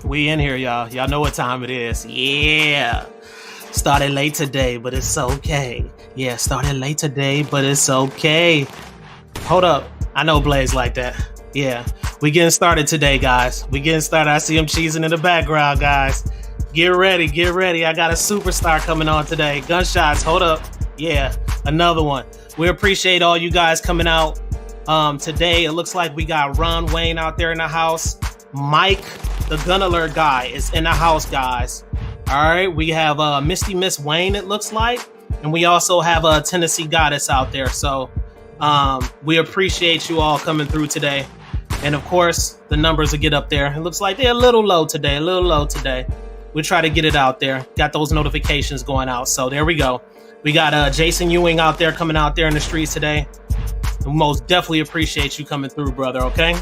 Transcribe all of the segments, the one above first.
We in here, y'all. Y'all know what time it is. Yeah. Started late today, but it's okay. Yeah, started late today, but it's okay. Hold up. I know Blaise like that. Yeah. We getting started today, guys. We getting started. I see him cheesing in the background, guys. Get ready. Get ready. I got a superstar coming on today. Gunshots. Hold up. Yeah. Another one. We appreciate all you guys coming out. Today, it looks like we got Ron Wayne out there in the house. Mike, the gun alert guy, is in the house, guys. All right, we have Misty Miss Wayne, it looks like, and we also have a Tennessee Goddess out there. So we appreciate you all coming through today. And of course, the numbers will get up there. It looks like they're a little low today, We'll try to get it out there. Got those notifications going out. So there we go. We got Jason Ewing out there coming out there in the streets today. We most definitely appreciate you coming through, brother, okay?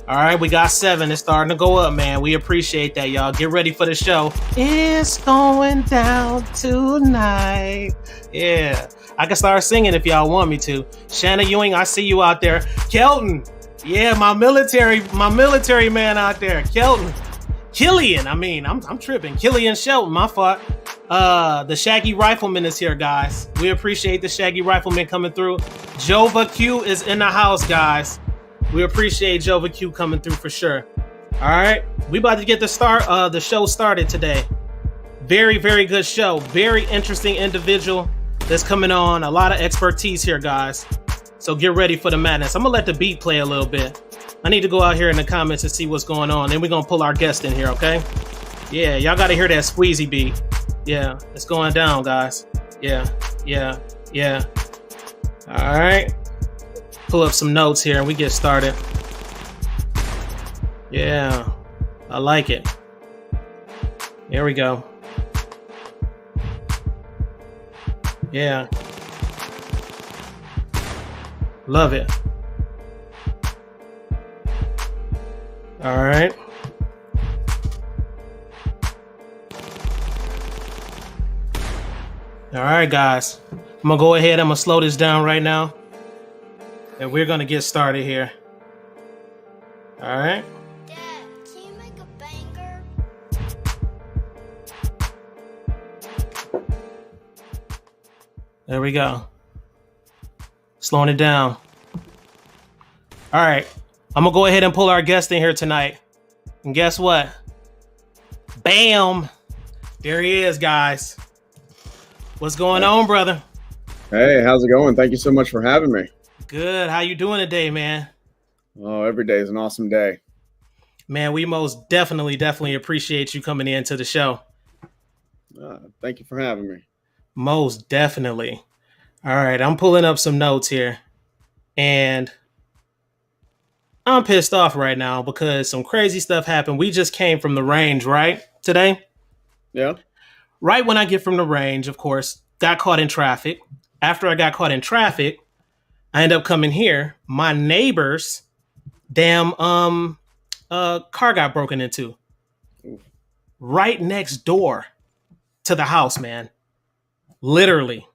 All right, we got 7. It's starting to go up, man. We appreciate that, y'all. Get ready for the show. It's going down tonight. Yeah. I can start singing if y'all want me to. Shanna Ewing, I see you out there. Kelton. Yeah, my military man out there. Kelton. Killian, I'm tripping. Killian Shelton, my fault. The Shaggy Rifleman is here, guys. We appreciate the Shaggy Rifleman coming through. Jova Q is in the house, guys. We appreciate Jova Q coming through for sure. All right, we about to get the show started today. Very, very good show. Very interesting individual that's coming on. A lot of expertise here, guys. So get ready for the madness. I'm gonna let the beat play a little bit. I need to go out here in the comments and see what's going on. Then we're gonna pull our guest in here, okay? Yeah, y'all gotta hear that squeezy beat. Yeah, it's going down, guys. Yeah. All right. Pull up some notes here and we get started. Yeah, I like it. Here we go. Yeah. Love it. All right. All right, guys. I'm gonna go ahead. I'm gonna slow this down right now. And we're gonna get started here. All right. Dad, can you make a banger? There we go. Slowing it down. All right. I'm gonna go ahead and pull our guest in here tonight. And guess what? Bam! There he is, guys. What's going on, brother? Hey, how's it going? Thank you so much for having me. Good. How you doing today, man? Oh, every day is an awesome day. Man, we most definitely appreciate you coming into the show. Thank you for having me. Most definitely. All right, I'm pulling up some notes here. And I'm pissed off right now because some crazy stuff happened. We just came from the range, right? Today? Yeah. Right when I get from the range, of course, got caught in traffic. After I got caught in traffic, I end up coming here. My neighbor's damn car got broken into. Oof. Right next door to the house, man. Literally.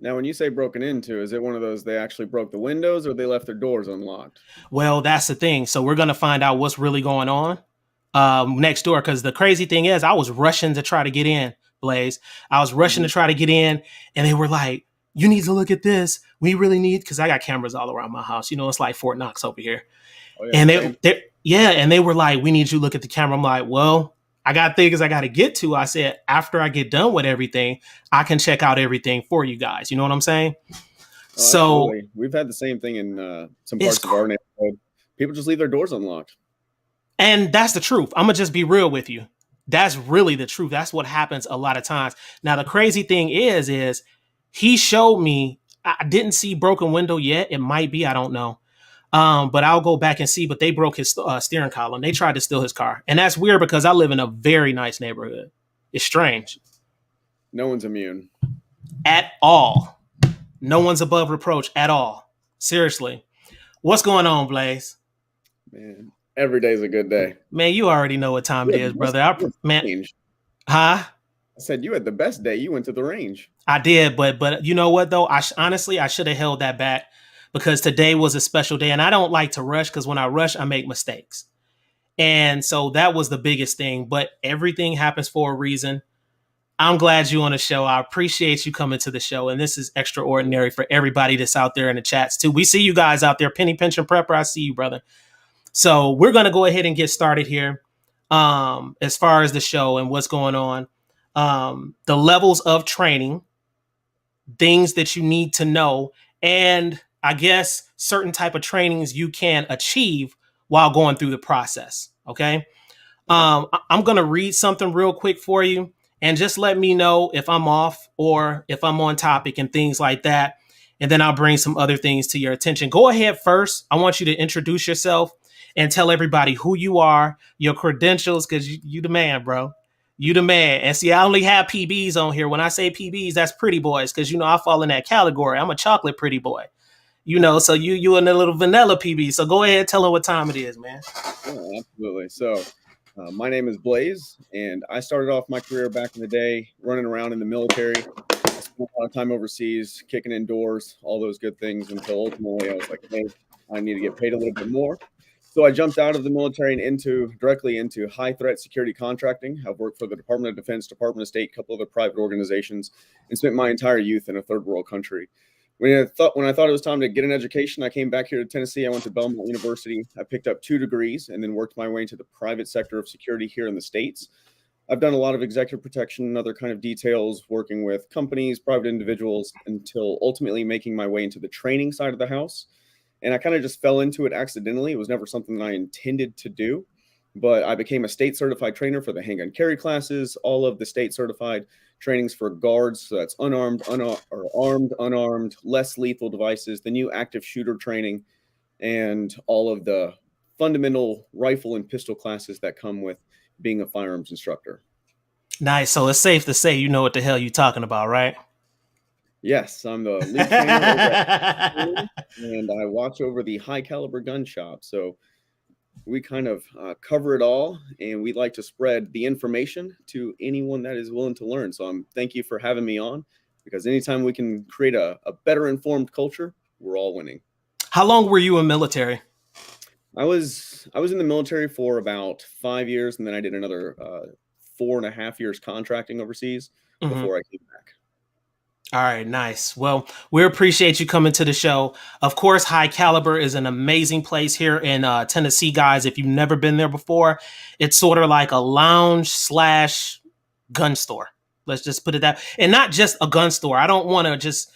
Now, when you say broken into, is it one of those they actually broke the windows or they left their doors unlocked? Well, that's the thing. So we're going to find out what's really going on next door. Because the crazy thing is I was rushing to try to get in, Blaise. I was rushing to try to get in. And they were like, you need to look at this. We really need, because I got cameras all around my house. You know, it's like Fort Knox over here. Oh, yeah, and they were like, we need you to look at the camera. I'm like, well, I got things I got to get to. I said, after I get done with everything, I can check out everything for you guys. You know what I'm saying? So absolutely. We've had the same thing in some parts of our neighborhood. People just leave their doors unlocked. And that's the truth. I'm going to just be real with you. That's really the truth. That's what happens a lot of times. Now, the crazy thing is he showed me, I didn't see broken window yet. It might be, I don't know. But I'll go back and see, but they broke his steering column. They tried to steal his car. And that's weird because I live in a very nice neighborhood. It's strange. No one's immune. At all. No one's above reproach at all. Seriously. What's going on, Blaise? Man, every day's a good day. Man, you already know what time it is, brother. Huh? I said you had the best day. You went to the range. I did, but you know what, though? Honestly, I should have held that back. Because today was a special day and I don't like to rush because when I rush, I make mistakes. And so that was the biggest thing. But everything happens for a reason. I'm glad you're on the show. I appreciate you coming to the show. And this is extraordinary for everybody that's out there in the chats too. We see you guys out there. Penny Pinch and Prepper, I see you, brother. So we're going to go ahead and get started here. As far as the show and what's going on, the levels of training, things that you need to know, and I guess certain type of trainings you can achieve while going through the process. Okay. I'm going to read something real quick for you and just let me know if I'm off or if I'm on topic and things like that. And then I'll bring some other things to your attention. Go ahead first. I want you to introduce yourself and tell everybody who you are, your credentials, because you the man, bro. You the man. And see, I only have PBs on here. When I say PBs, that's pretty boys, because, I fall in that category. I'm a chocolate pretty boy. So you in a little vanilla PB. So go ahead, tell them what time it is, man. Yeah, absolutely. So my name is Blaise, and I started off my career back in the day running around in the military. I spent a lot of time overseas, kicking indoors, all those good things, until ultimately I was like, hey, I need to get paid a little bit more. So I jumped out of the military and directly into high threat security contracting. I've worked for the Department of Defense, Department of State, a couple other private organizations, and spent my entire youth in a third world country. When I thought it was time to get an education, I came back here to Tennessee. I went to Belmont University. I picked up 2 degrees and then worked my way into the private sector of security here in the States. I've done a lot of executive protection and other kind of details, working with companies, private individuals, until ultimately making my way into the training side of the house. And I kind of just fell into it accidentally. It was never something that I intended to do, but I became a state certified trainer for the handgun carry classes, all of the state certified trainings for guards. So that's armed, unarmed, less lethal devices, the new active shooter training, and all of the fundamental rifle and pistol classes that come with being a firearms instructor. Nice. So it's safe to say you know what the hell you're talking about, right? Yes, I'm the lead trainer over at I.T.T, and I watch over the high caliber gun shop. So we kind of cover it all, and we'd like to spread the information to anyone that is willing to learn. So thank you for having me on, because anytime we can create a better informed culture, we're all winning. How long were you in military? I was in the military for about 5 years, and then I did another 4.5 years contracting overseas before I came back. All right, nice. Well, we appreciate you coming to the show. Of course, High Caliber is an amazing place here in Tennessee, guys. If you've never been there before, it's sort of like a lounge / gun store. Let's just put it that. And not just a gun store. I don't want to just,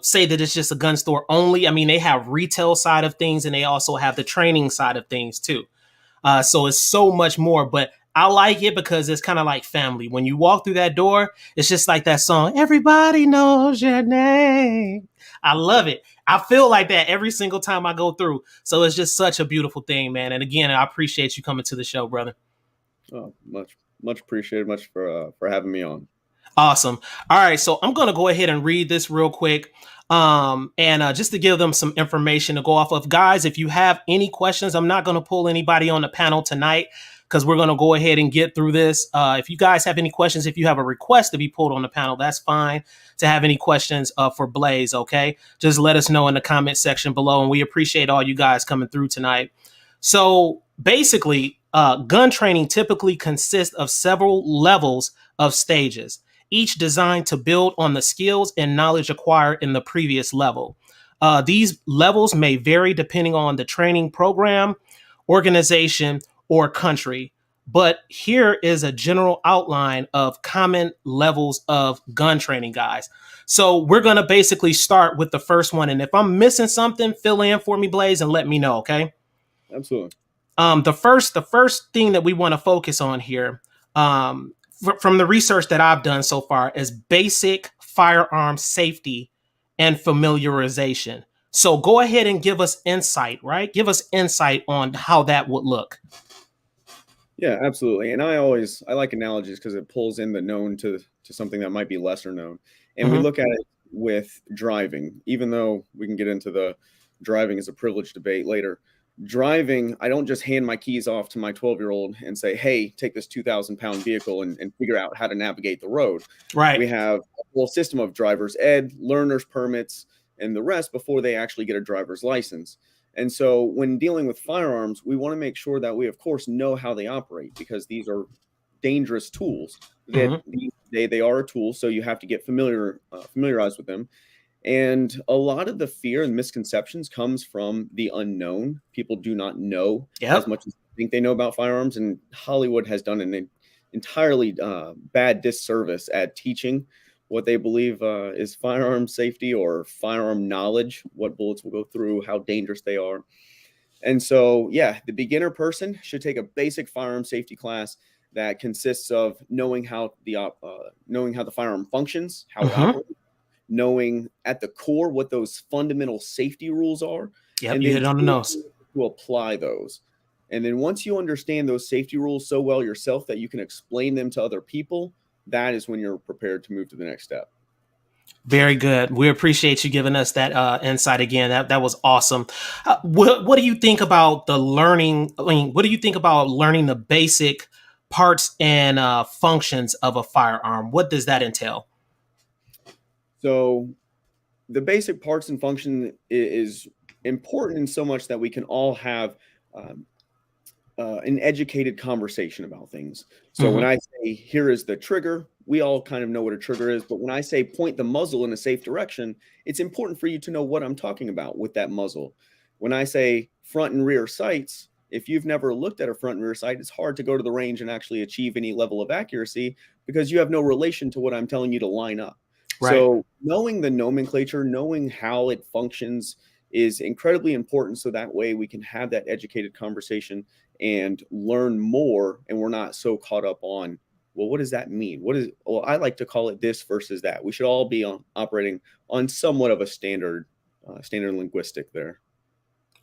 say that it's just a gun store only. I mean, they have retail side of things, and they also have the training side of things too. So it's so much more, but I like it because it's kind of like family. When you walk through that door, it's just like that song, Everybody Knows Your Name. I love it. I feel like that every single time I go through. So it's just such a beautiful thing, man. And again, I appreciate you coming to the show, brother. Oh, much appreciated. Much for having me on. Awesome. All right. So I'm going to go ahead and read this real quick. And just to give them some information to go off of. Guys, if you have any questions, I'm not going to pull anybody on the panel tonight, because we're going to go ahead and get through this. If you guys have any questions, if you have a request to be pulled on the panel, that's fine. To have any questions for Blaise, okay? Just let us know in the comment section below, and we appreciate all you guys coming through tonight. So basically, gun training typically consists of several levels of stages, each designed to build on the skills and knowledge acquired in the previous level. These levels may vary depending on the training program, organization, or country. But here is a general outline of common levels of gun training, guys. So we're going to basically start with the first one. And if I'm missing something, fill in for me, Blaise, and let me know, okay? Absolutely. The first thing that we want to focus on here, from the research that I've done so far, is basic firearm safety and familiarization. So go ahead and give us insight, right? Give us insight on how that would look. Yeah, absolutely. And I like analogies because it pulls in the known to something that might be lesser known. And we look at it with driving, even though we can get into the driving as a privilege debate later. Driving, I don't just hand my keys off to my 12-year-old and say, hey, take this 2,000-pound vehicle and figure out how to navigate the road. Right. We have a whole system of driver's ed, learner's permits, and the rest before they actually get a driver's license. And so when dealing with firearms, we want to make sure that we, of course, know how they operate because these are dangerous tools. Hmm. They are a tool, so you have to get familiarized with them. And a lot of the fear and misconceptions comes from the unknown. People do not know as Yep. much as they think they know about firearms, and Hollywood has done an entirely bad disservice at teaching what they believe is firearm safety or firearm knowledge, what bullets will go through, how dangerous they are. And so, yeah, the beginner person should take a basic firearm safety class that consists of knowing how the firearm functions, how it Hmm. operates, knowing at the core what those fundamental safety rules are, Yep. and You then hit it on the nose. to apply those. And then once you understand those safety rules so well yourself that you can explain them to other people, that is when you're prepared to move to the next step. Very good. We appreciate you giving us that insight again. That was awesome. What do you think about the learning? I mean, what do you think about learning the basic parts and functions of a firearm? What does that entail? So the basic parts and function is important in so much that we can all have um, an educated conversation about things. So when Hmm. I say here is the trigger, we all kind of know what a trigger is. But when I say point the muzzle in a safe direction, it's important for you to know what I'm talking about with that muzzle. When I say front and rear sights, if you've never looked at a front and rear sight, it's hard to go to the range and actually achieve any level of accuracy because you have no relation to what I'm telling you to line up. Right. So knowing the nomenclature, knowing how it functions is incredibly important so that way we can have that educated conversation and learn more and we're not so caught up on, well, what does that mean? Well, I like to call it this versus that. We should all be operating on somewhat of a standard linguistic there.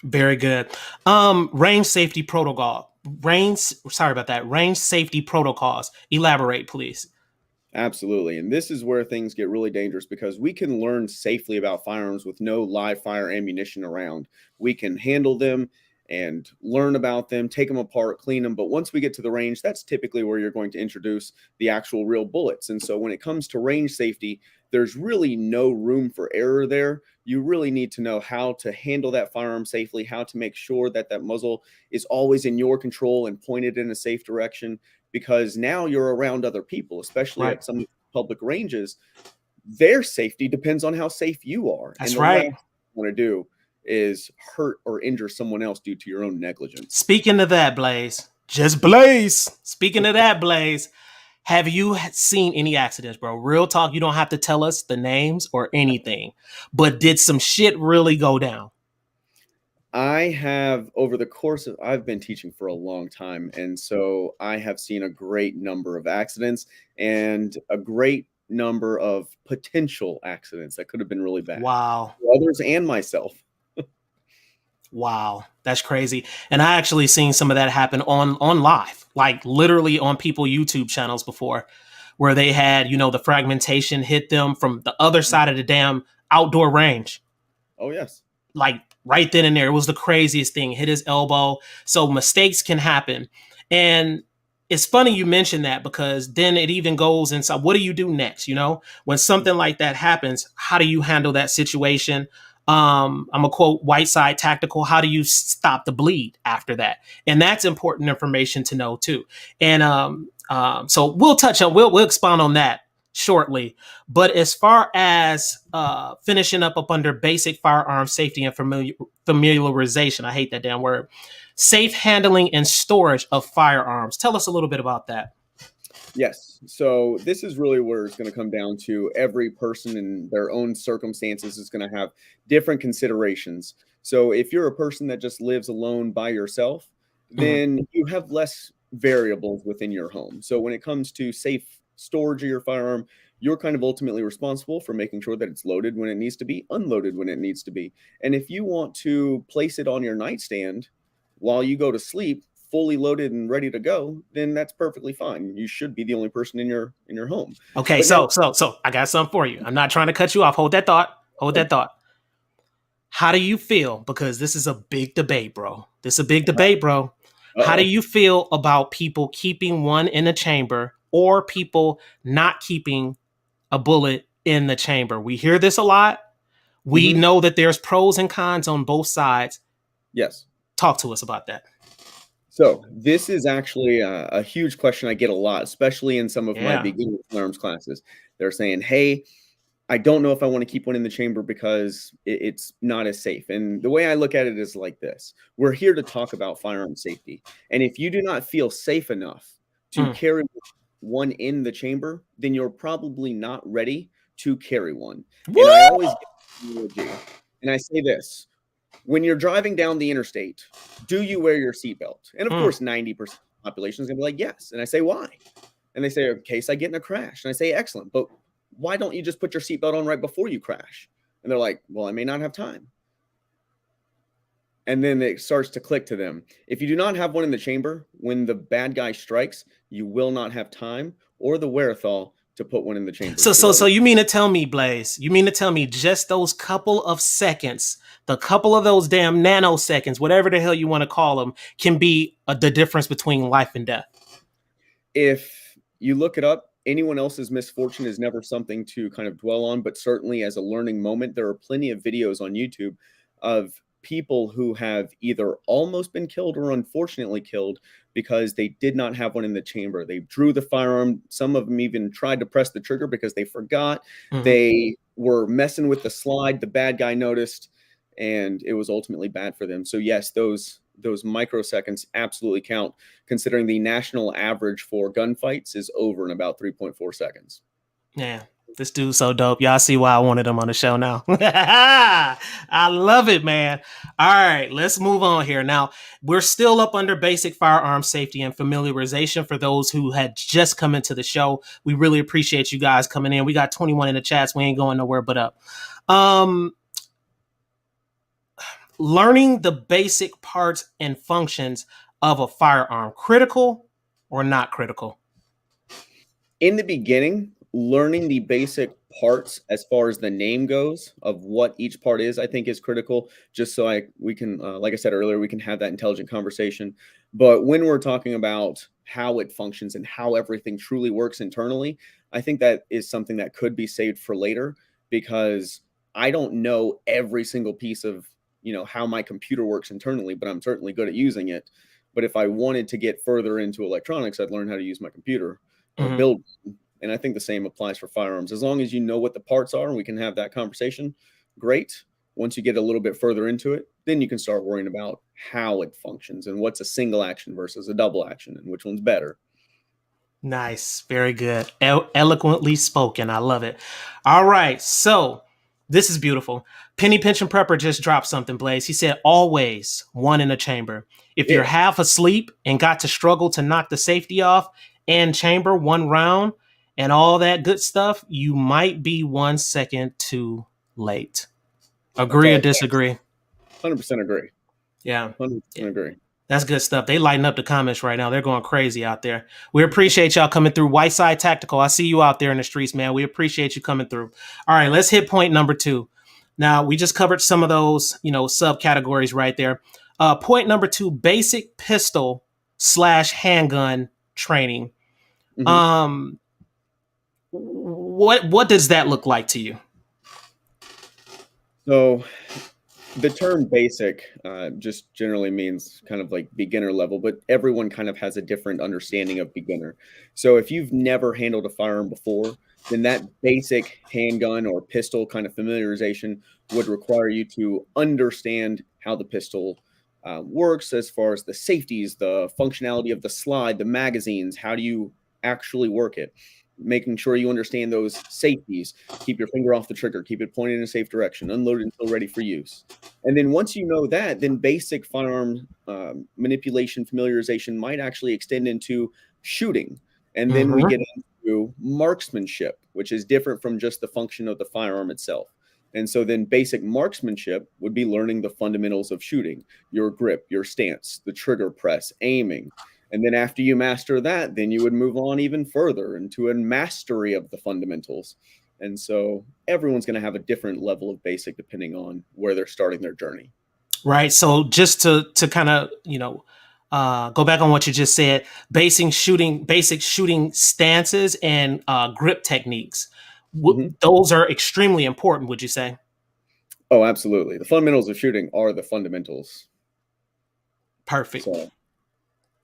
Very good. Range safety protocol. Range. Sorry about that. Range safety protocols. Elaborate, please. Absolutely. And this is where things get really dangerous because we can learn safely about firearms with no live fire ammunition around. We can handle them and learn about them, take them apart, clean them. But once we get to the range, that's typically where you're going to introduce the actual real bullets. And so when it comes to range safety, there's really no room for error there. You really need to know how to handle that firearm safely, how to make sure that that muzzle is always in your control and pointed in a safe direction because now you're around other people, especially Right. at some public ranges. Their safety depends on how safe you are. And That's the last right. thing you want to do is hurt or injure someone else due to your own negligence. Speaking of that, Blaze, just Blaze. Speaking of that, Blaze, have you seen any accidents, bro? Real talk, you don't have to tell us the names or anything, but did some shit really go down? I have, over the course of, I've been teaching for a long time. And so I have seen a great number of accidents and a great number of potential accidents that could have been really bad Wow. for others and myself. Wow, that's crazy. And I actually seen some of that happen on live, like literally on people YouTube channels before, where they had, the fragmentation hit them from the other side of the damn outdoor range. Oh, yes. Like right then and there. It was the craziest thing. Hit his elbow. So mistakes can happen. And it's funny you mentioned that because then it even goes inside. What do you do next? When something like that happens, how do you handle that situation? I'm gonna quote Whiteside Tactical. How do you stop the bleed after that? And that's important information to know too. And so we'll expound on that shortly. But as far as finishing up under basic firearm safety and familiarization, I hate that damn word, safe handling and storage of firearms. Tell us a little bit about that. Yes. So this is really where it's going to come down to every person in their own circumstances is going to have different considerations. So if you're a person that just lives alone by yourself, Mhm. then you have less variables within your home. So when it comes to safe storage of your firearm, you're kind of ultimately responsible for making sure that it's loaded when it needs to be, unloaded when it needs to be. And if you want to place it on your nightstand while you go to sleep, fully loaded and ready to go, then that's perfectly fine. You should be the only person in your home. Okay, But now, so I got something for you. I'm not trying to cut you off. Hold that thought. Hold that thought. How do you feel? Because this is a big debate, bro. This is a big debate, bro. How do oh, you feel about people keeping one in the chamber or people not keeping a bullet in the chamber? We hear this a lot. We hmm know that there's pros and cons on both sides. Yes. Talk to us about that. So this is actually a huge question I get a lot, especially in some of my Yeah. beginner firearms classes. They're saying, "Hey, I don't know if I want to keep one in the chamber because it's not as safe." And the way I look at it is like this: we're here to talk about firearm safety, and if you do not feel safe enough to Mm. carry one in the chamber, then you're probably not ready to carry one. And I Woo! always give an analogy, and I say this: when you're driving down the interstate, do you wear your seatbelt? And of Mm. course, 90% of the population is going to be like, yes. And I say, why? And they say, in case I get in a crash. And I say, excellent. But why don't you just put your seatbelt on right before you crash? And they're like, well, I may not have time. And then it starts to click to them. If you do not have one in the chamber, when the bad guy strikes, you will not have time or the wherewithal to put one in the chamber. So you mean to tell me, Blaise, you mean to tell me just those couple of seconds, the couple of those damn nanoseconds, whatever the hell you want to call them, can be the difference between life and death? If you look it up, anyone else's misfortune is never something to kind of dwell on, but certainly as a learning moment, there are plenty of videos on YouTube of people who have either almost been killed or unfortunately killed because they did not have one in the chamber. They drew the firearm. Some of them even tried to press the trigger because they forgot. Mhm. They were messing with the slide. The bad guy noticed, and it was ultimately bad for them. So yes, those microseconds absolutely count, considering the national average for gunfights is over in about 3.4 seconds. Yeah, this dude's so dope. Y'all see why I wanted him on the show now. I love it, man. All right, let's move on here. Now, we're still up under basic firearm safety and familiarization for those who had just come into the show. We really appreciate you guys coming in. We got 21 in the chats. We ain't going nowhere but up. Um, Learning the basic parts and functions of a firearm, critical or not critical? In the beginning, learning the basic parts as far as the name goes of what each part is, I think is critical, just so we can, like I said earlier, we can have that intelligent conversation. But when we're talking about how it functions and how everything truly works internally, I think that is something that could be saved for later, because I don't know every single piece of, how my computer works internally, but I'm certainly good at using it. But if I wanted to get further into electronics, I'd learn how to use my computer or Mhm. build. And I think the same applies for firearms. As long as you know what the parts are and we can have that conversation, great. Once you get a little bit further into it, then you can start worrying about how it functions and what's a single action versus a double action and which one's better. Nice. Very good. Eloquently spoken. I love it. All right. So this is beautiful. Penny Pension Prepper just dropped something, Blaise. He said, always one in a chamber. If you're Yeah, half asleep and got to struggle to knock the safety off and chamber one round and all that good stuff, you might be 1 second too late. that's Agree or all it takes. disagree? 100% agree. Yeah. 100% agree. That's good stuff. They lighting up the comments right now. They're going crazy out there. We appreciate y'all coming through. Whiteside Tactical, I see you out there in the streets, man. We appreciate you coming through. All right, let's hit point number 2. Now, we just covered some of those, subcategories right there. Point number 2, basic pistol slash handgun training. Mhm. Um, what does that look like to you? So the term basic just generally means kind of like beginner level, but everyone kind of has a different understanding of beginner. So if you've never handled a firearm before, then that basic handgun or pistol kind of familiarization would require you to understand how the pistol works, as far as the safeties, the functionality of the slide, the magazines, how do you actually work it, making sure you understand those safeties, keep your finger off the trigger, keep it pointed in a safe direction, unload it until ready for use. And then once you know that, then basic firearm manipulation, familiarization might actually extend into shooting. And then we Mm-hmm. get into marksmanship, which is different from just the function of the firearm itself. And so then basic marksmanship would be learning the fundamentals of shooting, your grip, your stance, the trigger press, aiming. And then after you master that, then you would move on even further into a mastery of the fundamentals. And so everyone's going to have a different level of basic depending on where they're starting their journey. Right. So just to kind of go back on what you just said, basic shooting stances and grip techniques. Mhm. Those are extremely important. Would you say? Oh, absolutely. The fundamentals of shooting are the fundamentals. Perfect. So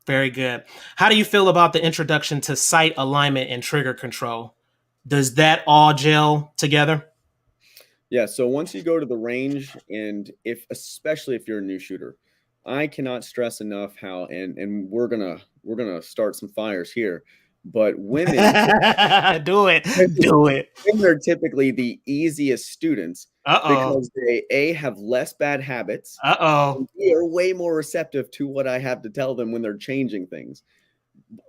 Very good. How do you feel about the introduction to sight alignment and trigger control? Does that all gel together? yeah, so once you go to the range, and if especially if you're a new shooter, I cannot stress enough how, and we're gonna start some fires here, but women Do it. Do it. women are typically the easiest students Uh-oh. because they have less bad habits, Uh-oh. and they are way more receptive to what I have to tell them when they're changing things,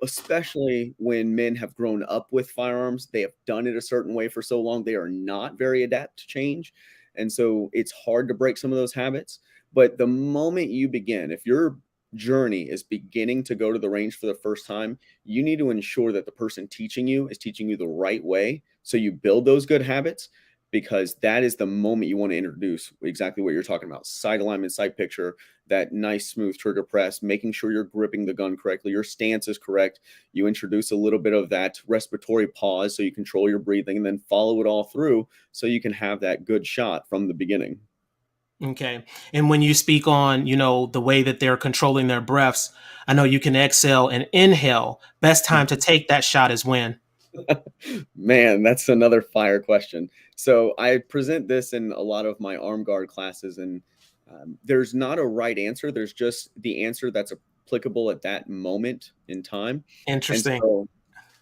especially when men have grown up with firearms. They have done it a certain way for so long, they are not very adept to change. And so it's hard to break some of those habits. But the moment you begin, if your journey is beginning to go to the range for the first time, you need to ensure that the person teaching you is teaching you the right way. So you build those good habits, because that is the moment you want to introduce exactly what you're talking about: sight alignment, sight picture, that nice smooth trigger press, making sure you're gripping the gun correctly, your stance is correct. You introduce a little bit of that respiratory pause so you control your breathing, and then follow it all through so you can have that good shot from the beginning. Okay. And when you speak on, the way that they're controlling their breaths, I know you can exhale and inhale. Best time to take that shot is when? Man, that's another fire question. So I present this in a lot of my arm guard classes, and there's not a right answer. There's just the answer that's applicable at that moment in time. And Interesting. so,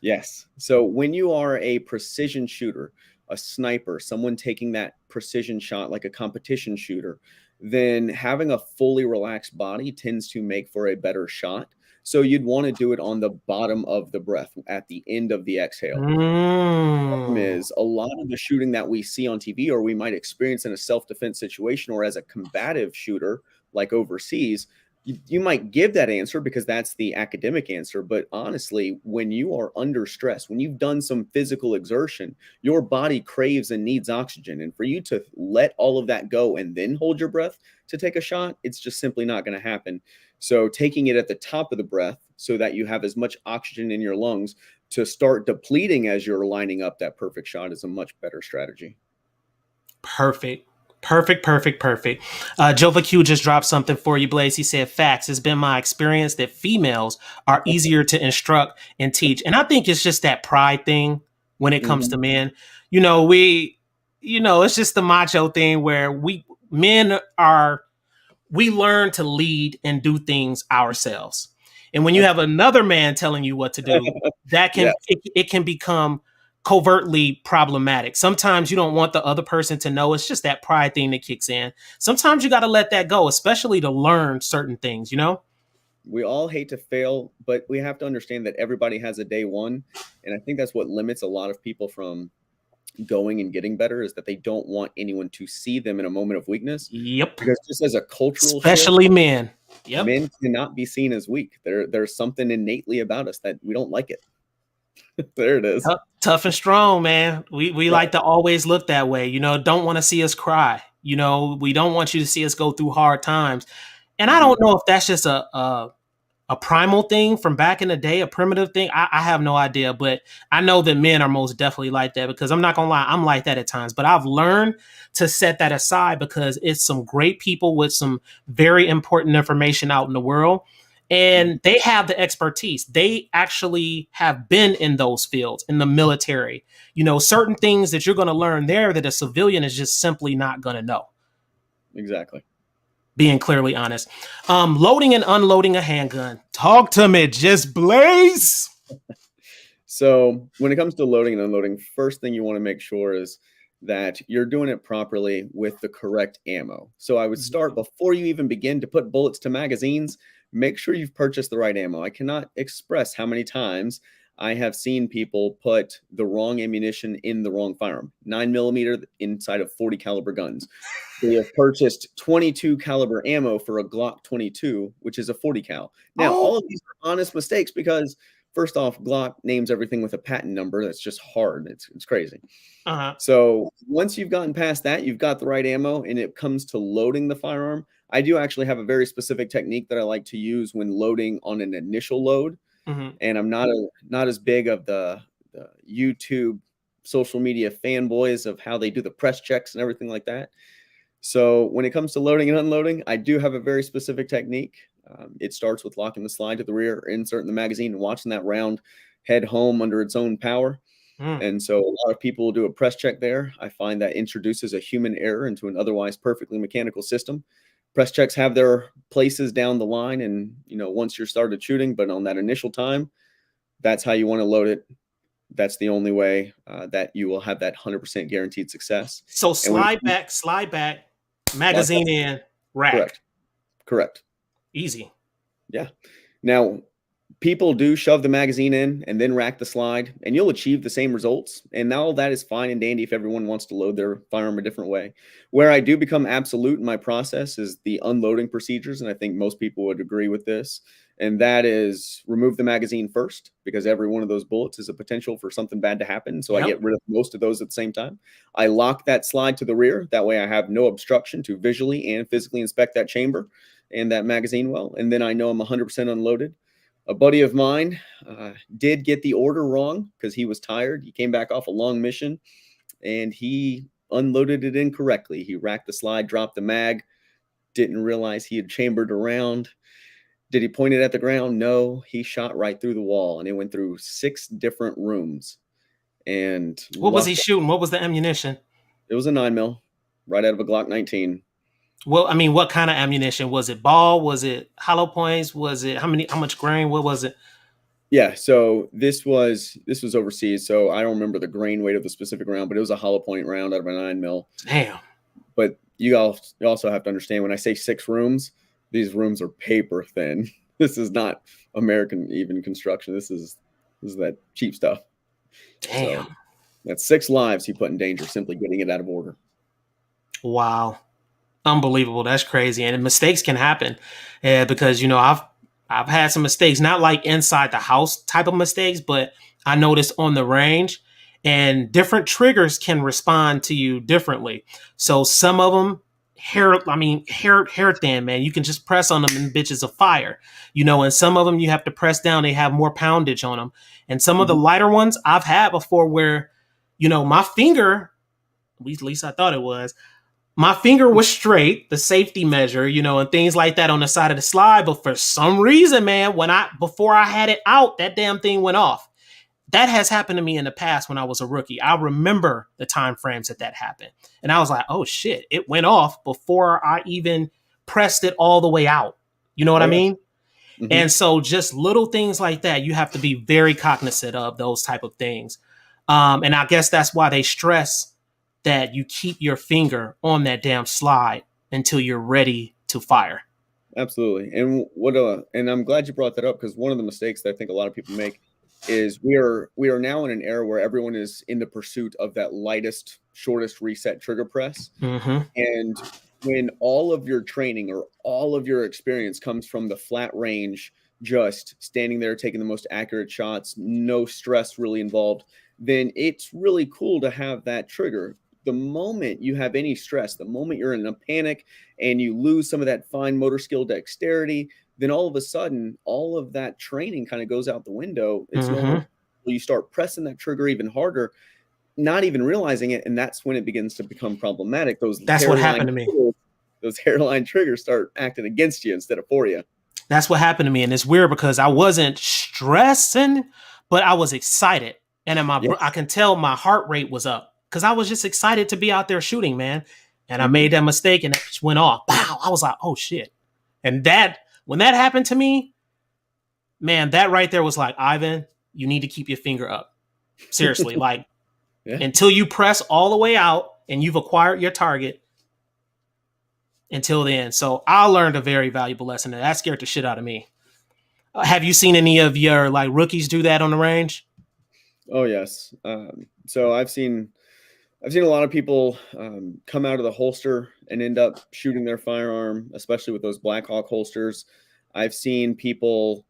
yes. So when you are a precision shooter, a sniper, someone taking that precision shot like a competition shooter, then having a fully relaxed body tends to make for a better shot. So you'd want to do it on the bottom of the breath at the end of the exhale. Mm. Is a lot of the shooting that we see on TV, or we might experience in a self-defense situation or as a combative shooter like overseas, you might give that answer because that's the academic answer. But honestly, when you are under stress, when you've done some physical exertion, your body craves and needs oxygen. And for you to let all of that go and then hold your breath to take a shot, it's just simply not going to happen. So taking it at the top of the breath so that you have as much oxygen in your lungs to start depleting as you're lining up that perfect shot is a much better strategy. Perfect. Perfect, perfect, perfect. Jova Q just dropped something for you, Blaze. He said, facts. It's been my experience that females are easier to instruct and teach. And I think it's just that pride thing when it comes to Mhm. men. It's just the macho thing where men are we learn to lead and do things ourselves. And when you have another man telling you what to do, that Yeah, it can become covertly problematic. Sometimes you don't want the other person to know. It's just that pride thing that kicks in. Sometimes you got to let that go, especially to learn certain things. we all hate to fail, but we have to understand that everybody has a day one. And I think that's what limits a lot of people from going and getting better, is that they don't want anyone to see them in a moment of weakness. Yep. Because just as a cultural shift, Especially men. Yep. men cannot be seen as weak. There's something innately about us that we don't like it. There it is. Tough and strong, man. We Yeah. like to always look that way. Don't want to see us cry. We don't want you to see us go through hard times. And I Mhm. don't know if that's just a primal thing from back in the day, a primitive thing. I have no idea, but I know that men are most definitely like that, because I'm not gonna lie, I'm like that at times. But I've learned to set that aside because it's some great people with some very important information out in the world. Mhm. And they have the expertise. They actually have been in those fields in the military. Certain things that you're going to learn there that a civilian is just simply not going to know, Exactly. being clearly honest. Loading and unloading a handgun. Talk to me, just Blaze. So when it comes to loading and unloading, first thing you want to make sure is that you're doing it properly with the correct ammo. So I would start before you even begin to put bullets to magazines. Make sure you've purchased the right ammo. I cannot express how many times I have seen people put the wrong ammunition in the wrong firearm. 9 millimeter inside of 40 caliber guns. They have purchased 22 caliber ammo for a Glock 22, which is a 40 cal. Now, Oh, all of these are honest mistakes because first off, Glock names everything with a patent number. That's just hard. It's crazy. uh-huh. So once you've gotten past that, you've got the right ammo, and it comes to loading the firearm. I do actually have a very specific technique that I like to use when loading on an initial load, Hmm. and I'm not as big of the YouTube social media fanboys of how they do the press checks and everything like that. So when it comes to loading and unloading, I do have a very specific technique. It starts with locking the slide to the rear, inserting the magazine, and watching that round head home under its own power. And so a lot of people will do a press check there. I find that introduces a human error into an otherwise perfectly mechanical system. Press checks have their places down the line, and once you're started shooting, but on that initial time, that's how you want to load it. That's the only way that you will have that 100% guaranteed success. So And when slide back, slide magazine back, in, rack. correct. Easy. Yeah. Now, people do shove the magazine in and then rack the slide, and you'll achieve the same results. And now all that is fine and dandy if everyone wants to load their firearm a different way. Where I do become absolute in my process is the unloading procedures, and I think most people would agree with this. And that is remove the magazine first, because every one of those bullets is a potential for something bad to happen. So I get rid of most of those at the same time. I lock that slide to the rear. That way I have no obstruction to visually and physically inspect that chamber and that magazine well. And then I know I'm 100% unloaded. A buddy of mine did get the order wrong because he was tired. He came back off a long mission, and he unloaded it incorrectly. He racked the slide, dropped the mag, didn't realize he had chambered around. Did he point it at the ground? No, he shot right through the wall, and it went through 6 different rooms. And what was he shooting? What was the ammunition? It was a 9mm, right out of a Glock 19. Well, I mean, what kind of ammunition? Was it ball? Was it hollow points? Was it how much grain? What was it? Yeah, so this was overseas, so I don't remember the grain weight of the specific round, but it was a hollow point round out of a 9mm. Damn. But you also have to understand, when I say 6 rooms, these rooms are paper thin. This is not American even construction. This is that cheap stuff. Damn. So that's 6 lives he put in danger simply getting it out of order. Wow. Unbelievable. That's crazy. And mistakes can happen. Because I've had some mistakes, not like inside the house type of mistakes, but I noticed on the range, and different triggers can respond to you differently. So some of them hair thin, man. You can just press on them and bitches of fire, and some of them you have to press down. They have more poundage on them. And some of the lighter ones I've had before where, my finger, at least I thought it was, my finger was straight, the safety measure, and things like that on the side of the slide. But for some reason, man, before I had it out, that damn thing went off. That has happened to me in the past when I was a rookie. I remember the time frames that happened. And I was like, oh shit, it went off before I even pressed it all the way out. You know what I mean? Mm-hmm. And so just little things like that, you have to be very cognizant of those type of things. And I guess that's why they stress that you keep your finger on that damn slide until you're ready to fire. Absolutely. And and I'm glad you brought that up, because one of the mistakes that I think a lot of people make is we are now in an era where everyone is in the pursuit of that lightest, shortest reset trigger press. Mm-hmm. And when all of your training or all of your experience comes from the flat range, just standing there, taking the most accurate shots, no stress really involved, then it's really cool to have that trigger. The moment you have any stress, the moment you're in a panic and you lose some of that fine motor skill dexterity, then all of a sudden, all of that training kind of goes out the window. It's normal. You start pressing that trigger even harder, not even realizing it. And that's when it begins to become problematic. That's what happened to me. Those hairline triggers start acting against you instead of for you. That's what happened to me. And it's weird because I wasn't stressing, but I was excited. And I can tell my heart rate was up, because I was just excited to be out there shooting, man. And I made that mistake and it just went off. Wow. I was like, oh shit. And when that happened to me, man, that right there was like, Ivan, you need to keep your finger up. Seriously. Like until you press all the way out and you've acquired your target, until then. So I learned a very valuable lesson, and that scared the shit out of me. Have you seen any of your rookies do that on the range? Oh yes. So I've seen a lot of people come out of the holster and end up shooting their firearm, especially with those Black Hawk holsters. I've seen people,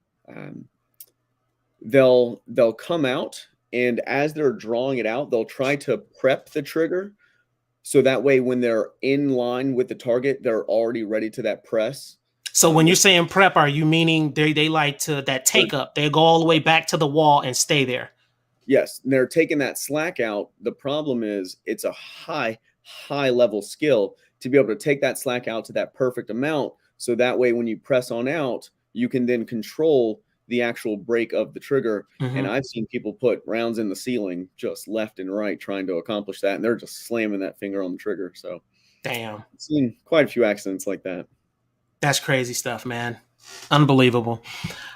they'll come out, and as they're drawing it out, they'll try to prep the trigger. So that way, when they're in line with the target, they're already ready to that press. So when you're saying prep, are you meaning they like to that take up? They go all the way back to the wall and stay there. Yes, they're taking that slack out. The problem is it's a high level skill to be able to take that slack out to that perfect amount So that way, when you press on out, you can then control the actual break of the trigger. And I've seen people put rounds in the ceiling just left and right trying to accomplish that, and they're just slamming that finger on the trigger. So Damn. I've seen quite a few accidents like that. That's crazy stuff, man. Unbelievable.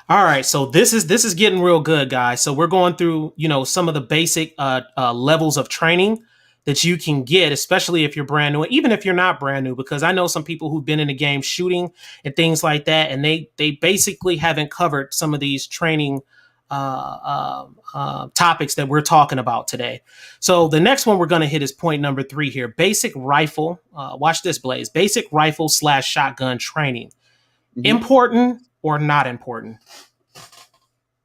All right, so this is getting real good, guys. So we're going through, some of the basic levels of training that you can get, especially if you're brand new, even if you're not brand new, because I know some people who've been in the game shooting and things like that, and they basically haven't covered some of these training topics that we're talking about today. So the next one we're going to hit is point number 3 here: basic rifle. Watch this, Blaise. Basic rifle / shotgun training. Important or not important?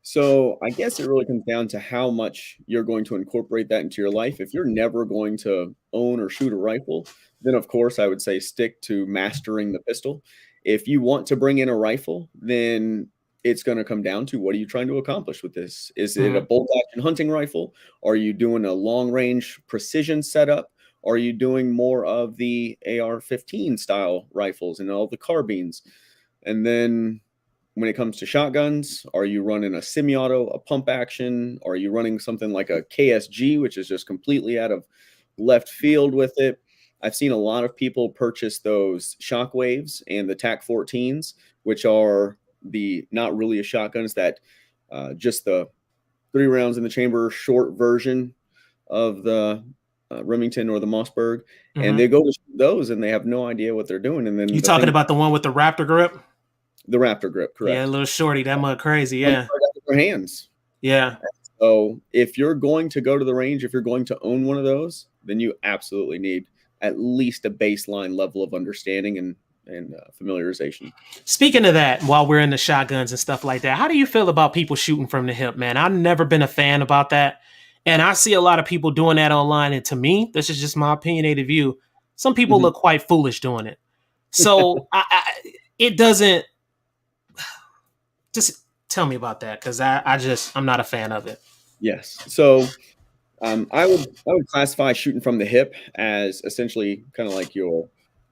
So I guess it really comes down to how much you're going to incorporate that into your life. If you're never going to own or shoot a rifle, then of course I would say stick to mastering the pistol. If you want to bring in a rifle, then it's going to come down to, what are you trying to accomplish with this? Is it a bolt action hunting rifle? Are you doing a long range precision setup? Are you doing more of the AR-15 style rifles and all the carbines? And then when it comes to shotguns, are you running a semi-auto, a pump action? Are you running something like a KSG, which is just completely out of left field with it? I've seen a lot of people purchase those Shockwaves and the TAC-14s, which are the not really a shotguns, that just the 3 rounds in the chamber short version of the Remington or the Mossberg. And they go to those and they have no idea what they're doing. And then You talking about the one with the Raptor grip? The Raptor grip, correct. Yeah, a little shorty, that mud crazy, yeah. Their hands. Yeah. So if you're going to go to the range, if you're going to own one of those, then you absolutely need at least a baseline level of understanding and familiarization. Speaking of that, while we're in the shotguns and stuff like that, how do you feel about people shooting from the hip, man? I've never been a fan about that. And I see a lot of people doing that online. And to me, this is just my opinionated view. Some people look quite foolish doing it. So it doesn't. Just tell me about that, because I'm not a fan of it. Yes. So I would classify shooting from the hip as essentially kind of like you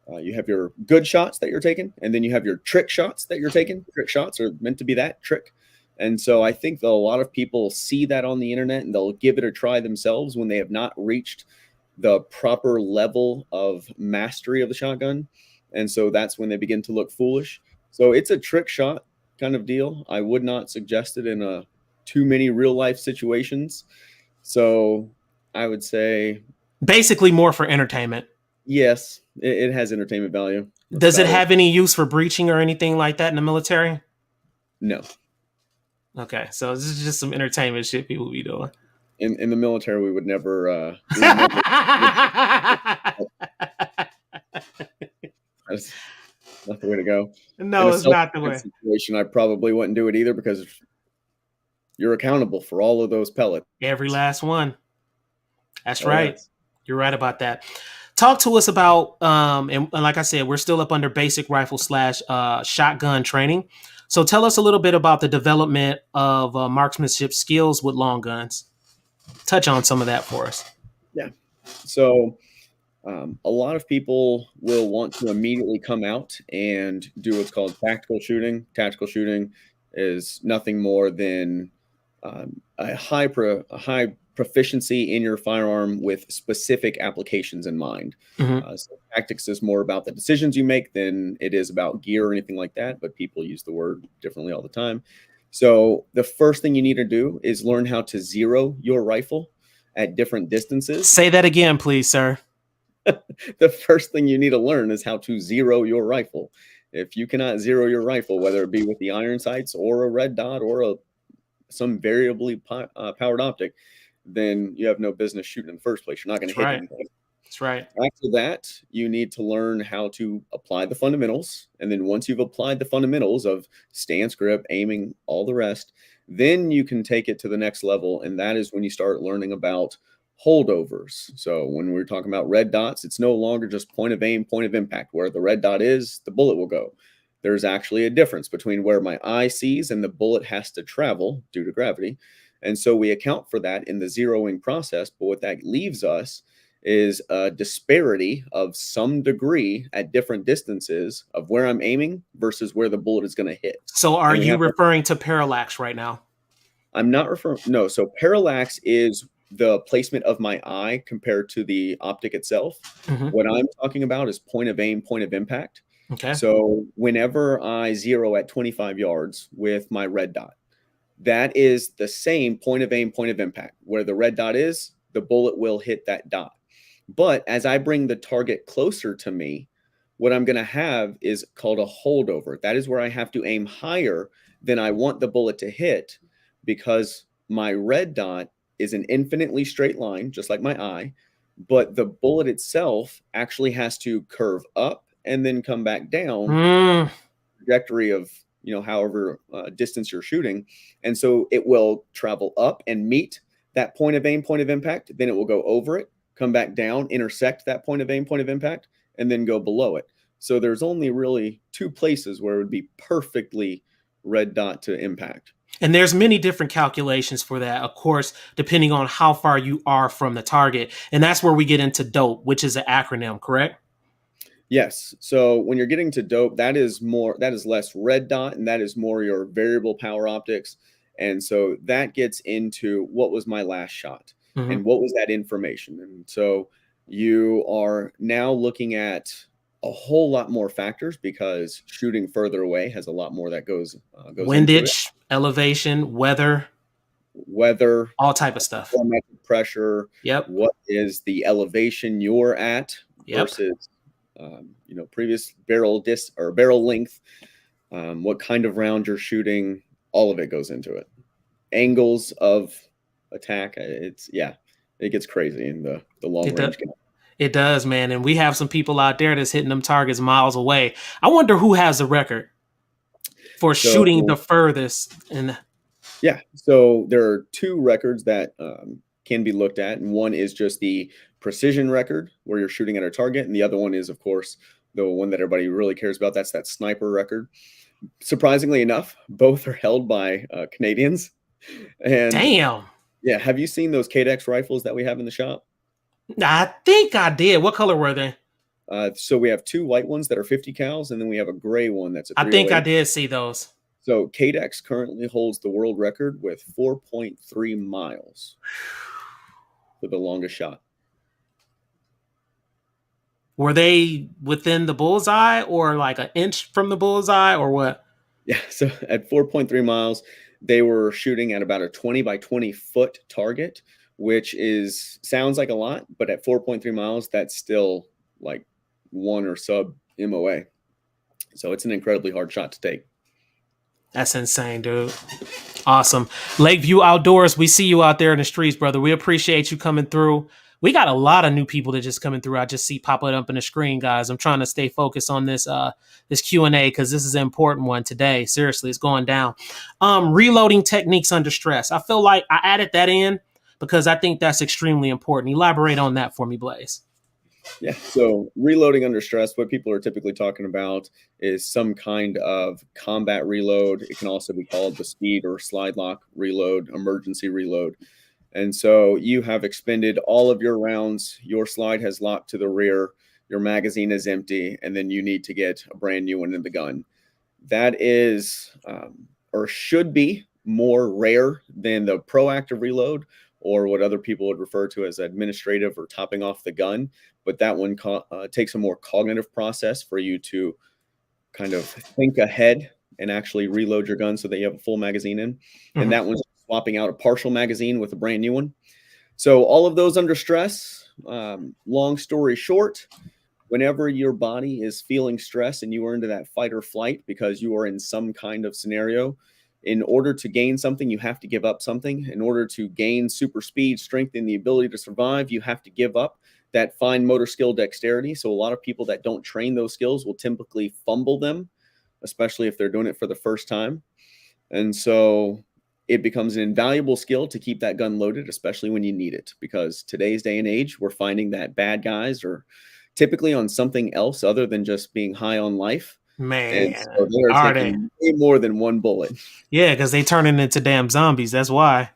have your good shots that you're taking, and then you have your trick shots that you're taking. Trick shots are meant to be that trick. And so I think that a lot of people see that on the internet and they'll give it a try themselves when they have not reached the proper level of mastery of the shotgun. And so that's when they begin to look foolish. So it's a trick shot kind of deal. I would not suggest it in too many real life situations. So I would say basically more for entertainment. Yes, it has entertainment value. Does it have any use for breaching or anything like that in the military? No. Okay, so this is just some entertainment shit people be doing. In the military, we would never. That's not the way to go. No, it's not the way. Situation, I probably wouldn't do it either, because you're accountable for all of those pellets. Every last one. That's right. Yes. You're right about that. Talk to us about, and like I said, we're still up under basic rifle / shotgun training. So tell us a little bit about the development of marksmanship skills with long guns. Touch on some of that for us. Yeah. So a lot of people will want to immediately come out and do what's called tactical shooting. Tactical shooting is nothing more than a high proficiency in your firearm with specific applications in mind. So tactics is more about the decisions you make than it is about gear or anything like that, but people use the word differently all the time. So the first thing you need to do is learn how to zero your rifle at different distances. Say that again, please, sir. The first thing you need to learn is how to zero your rifle. If you cannot zero your rifle, whether it be with the iron sights or a red dot or some variably powered optic, then you have no business shooting in the first place. You're not going to hit anything. That's right. After that, you need to learn how to apply the fundamentals. And then once you've applied the fundamentals of stance, grip, aiming, all the rest, then you can take it to the next level. And that is when you start learning about holdovers. So when we're talking about red dots, it's no longer just point of aim, point of impact. Where the red dot is, the bullet will go. There's actually a difference between where my eye sees and the bullet has to travel due to gravity. And so we account for that in the zeroing process. But what that leaves us is a disparity of some degree at different distances of where I'm aiming versus where the bullet is going to hit. So are And we you have to, referring to parallax right now? I'm not referring, no. So parallax is the placement of my eye compared to the optic itself. Mm-hmm. What I'm talking about is point of aim, point of impact. Okay. So whenever I zero at 25 yards with my red dot, that is the same point of aim, point of impact. Where the red dot is, the bullet will hit that dot. But as I bring the target closer to me, what I'm going to have is called a holdover. That is where I have to aim higher than I want the bullet to hit, because my red dot is an infinitely straight line, just like my eye, but the bullet itself actually has to curve up and then come back down, Mm. trajectory of, however distance you're shooting. And so it will travel up and meet that point of aim, point of impact. Then it will go over it, come back down, intersect that point of aim, point of impact, and then go below it. So there's only really two places where it would be perfectly red dot to impact. And there's many different calculations for that, of course, depending on how far you are from the target. And that's where we get into DOPE, which is an acronym, correct? Yes. So when you're getting to dope, that is less red dot, and that is more your variable power optics. And so that gets into what was my last shot Mm-hmm. and what was that information. And so you are now looking at a whole lot more factors, because shooting further away has a lot more that goes into it. Windage, elevation, weather, Weather, all type of stuff. barometric pressure, Yep. what is the elevation you're at Yep. versus previous barrel barrel length, what kind of round you're shooting, all of it goes into it. Angles of attack, it gets crazy in the long It range does. game. It does, man. And we have some people out there that's hitting them targets miles away. I wonder who has the record for shooting the So furthest. And yeah, so there are two records that can be looked at, and one is just the precision record where you're shooting at a target, and the other one is, of course, the one that everybody really cares about. That's that sniper record. Surprisingly enough, both are held by Canadians. And damn, yeah, have you seen those KDX rifles that we have in the shop? I think I did. What color were they? So we have two white ones that are 50 cals, and then we have a gray one that's a I think I 308. did see those. So KDX currently holds the world record with 4.3 miles for the longest shot. Were they within the bullseye or like an inch from the bullseye or what? Yeah, so at 4.3 miles, they were shooting at about a 20 by 20 foot target, which sounds like a lot, but at 4.3 miles, that's still like one or sub MOA. So it's an incredibly hard shot to take. That's insane, dude. Awesome. Lakeview Outdoors, we see you out there in the streets, brother. We appreciate you coming through. We got a lot of new people that just coming through. I just see popping up in the screen, guys. I'm trying to stay focused on this this Q&A because this is an important one today. Seriously, it's going down. Reloading techniques under stress. I feel like I added that in because I think that's extremely important. Elaborate on that for me, Blaise. Yeah. So reloading under stress, what people are typically talking about is some kind of combat reload. It can also be called the speed or slide lock reload, emergency reload. And so you have expended all of your rounds, your slide has locked to the rear, your magazine is empty, and then you need to get a brand new one in the gun. That is, or should be, more rare than the proactive reload, or what other people would refer to as administrative or topping off the gun. But that one takes a more cognitive process for you to kind of think ahead and actually reload your gun so that you have a full magazine in. Mm-hmm. And that one's swapping out a partial magazine with a brand new one. So all of those under stress, long story short, whenever your body is feeling stress and you are into that fight or flight because you are in some kind of scenario, in order to gain something, you have to give up something. In order to gain super speed, strength, and the ability to survive, you have to give up that fine motor skill, dexterity. So a lot of people that don't train those skills will typically fumble them, especially if they're doing it for the first time. And so it becomes an invaluable skill to keep that gun loaded, especially when you need it, because today's day and age, we're finding that bad guys are typically on something else other than just being high on life. Man, and so they're are they? taking way more than one bullet. Yeah, because they turning into damn zombies. That's why.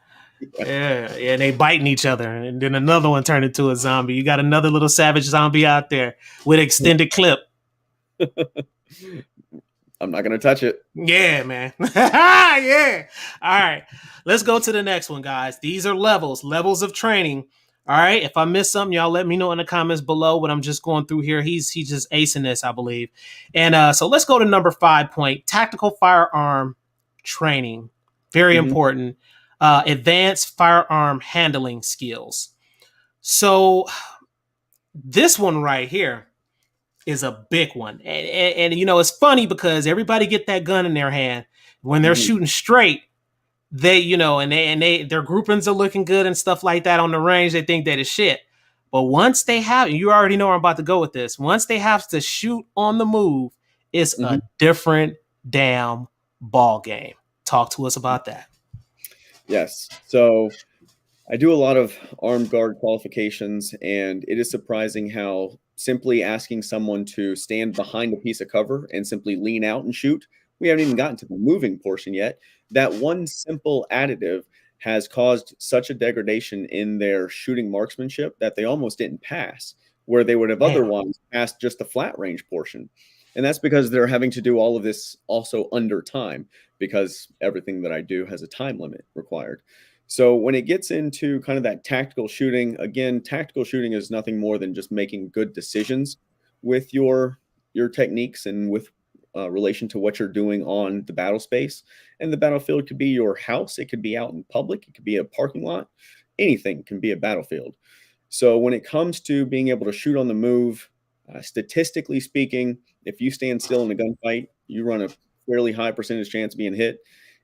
Yeah, and they biting each other, and then another one turned into a zombie. You got another little savage zombie out there with extended clip. I'm not gonna touch it. Yeah, man. Yeah. All right. Let's go to the next one, guys. These are levels of training. All right. If I miss something, y'all let me know in the comments below. But I'm just going through here. He's just acing this, I believe. And so let's go to number 5 point: tactical firearm training. Very Mhm. important. Advanced firearm handling skills. So this one right here is a big one. And you know, it's funny because everybody get that gun in their hand when they're Mhm. shooting straight. They, you know, and their groupings are looking good and stuff like that on the range. They think that is shit. But once they have, you already know where I'm about to go with this. Once they have to shoot on the move, it's Mhm. a different damn ball game. Talk to us about that. Yes. So I do a lot of armed guard qualifications, and it is surprising how simply asking someone to stand behind a piece of cover and simply lean out and shoot, we haven't even gotten to the moving portion yet. That one simple additive has caused such a degradation in their shooting marksmanship that they almost didn't pass, where they would have Damn. otherwise passed just the flat range portion. And that's because they're having to do all of this also under time, because everything that I do has a time limit required. So when it gets into kind of that tactical shooting, again, tactical shooting is nothing more than just making good decisions with your techniques and with relation to what you're doing on the battle space. And the battlefield could be your house, it could be out in public, it could be a parking lot, anything can be a battlefield. So when it comes to being able to shoot on the move, statistically speaking, if you stand still in a gunfight, you run a fairly high percentage chance of being hit.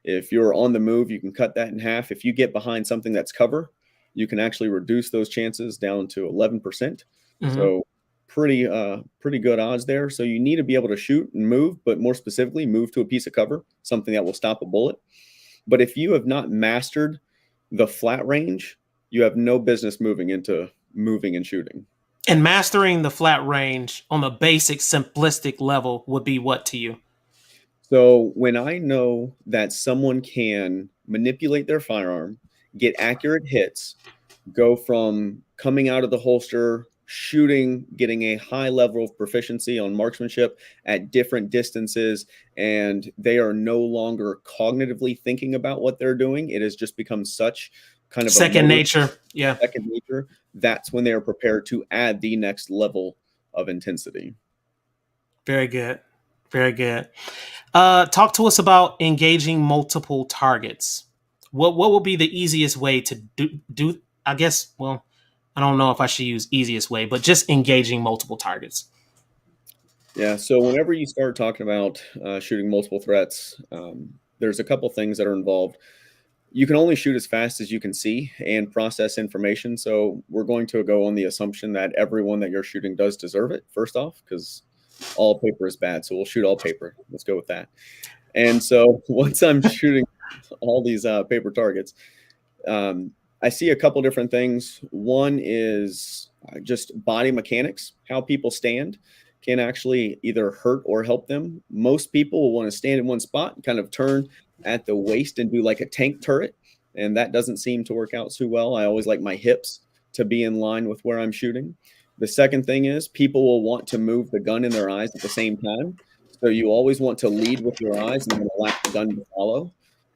If you're on the move, you can cut that in half. If you get behind something that's cover, you can actually reduce those chances down to 11%. Mm-hmm. So pretty good odds there. So you need to be able to shoot and move, but more specifically, move to a piece of cover, something that will stop a bullet. But if you have not mastered the flat range, you have no business moving into moving and shooting. And mastering the flat range on the basic simplistic level would be what to you? So when I know that someone can manipulate their firearm, get accurate hits, go from coming out of the holster, shooting, getting a high level of proficiency on marksmanship at different distances, and they are no longer cognitively thinking about what they're doing. It has just become such kind of a Second motor nature. Yeah. second nature. That's when they are prepared to add the next level of intensity. Very good. Very good. Talk to us about engaging multiple targets. What will be the easiest way to do? I guess. Well, I don't know if I should use easiest way, but just engaging multiple targets. Yeah. So whenever you start talking about shooting multiple threats, there's a couple things that are involved. You can only shoot as fast as you can see and process information. So we're going to go on the assumption that everyone that you're shooting does deserve it, first off, because all paper is bad. So we'll shoot all paper. Let's go with that. And so once I'm shooting all these paper targets, um, I see a couple different things. One is just body mechanics, how people stand can actually either hurt or help them. Most people will want to stand in one spot and kind of turn at the waist and do like a tank turret. And that doesn't seem to work out too well. I always like my hips to be in line with where I'm shooting. The second thing is people will want to move the gun in their eyes at the same time. So you always want to lead with your eyes and then allow the gun to follow.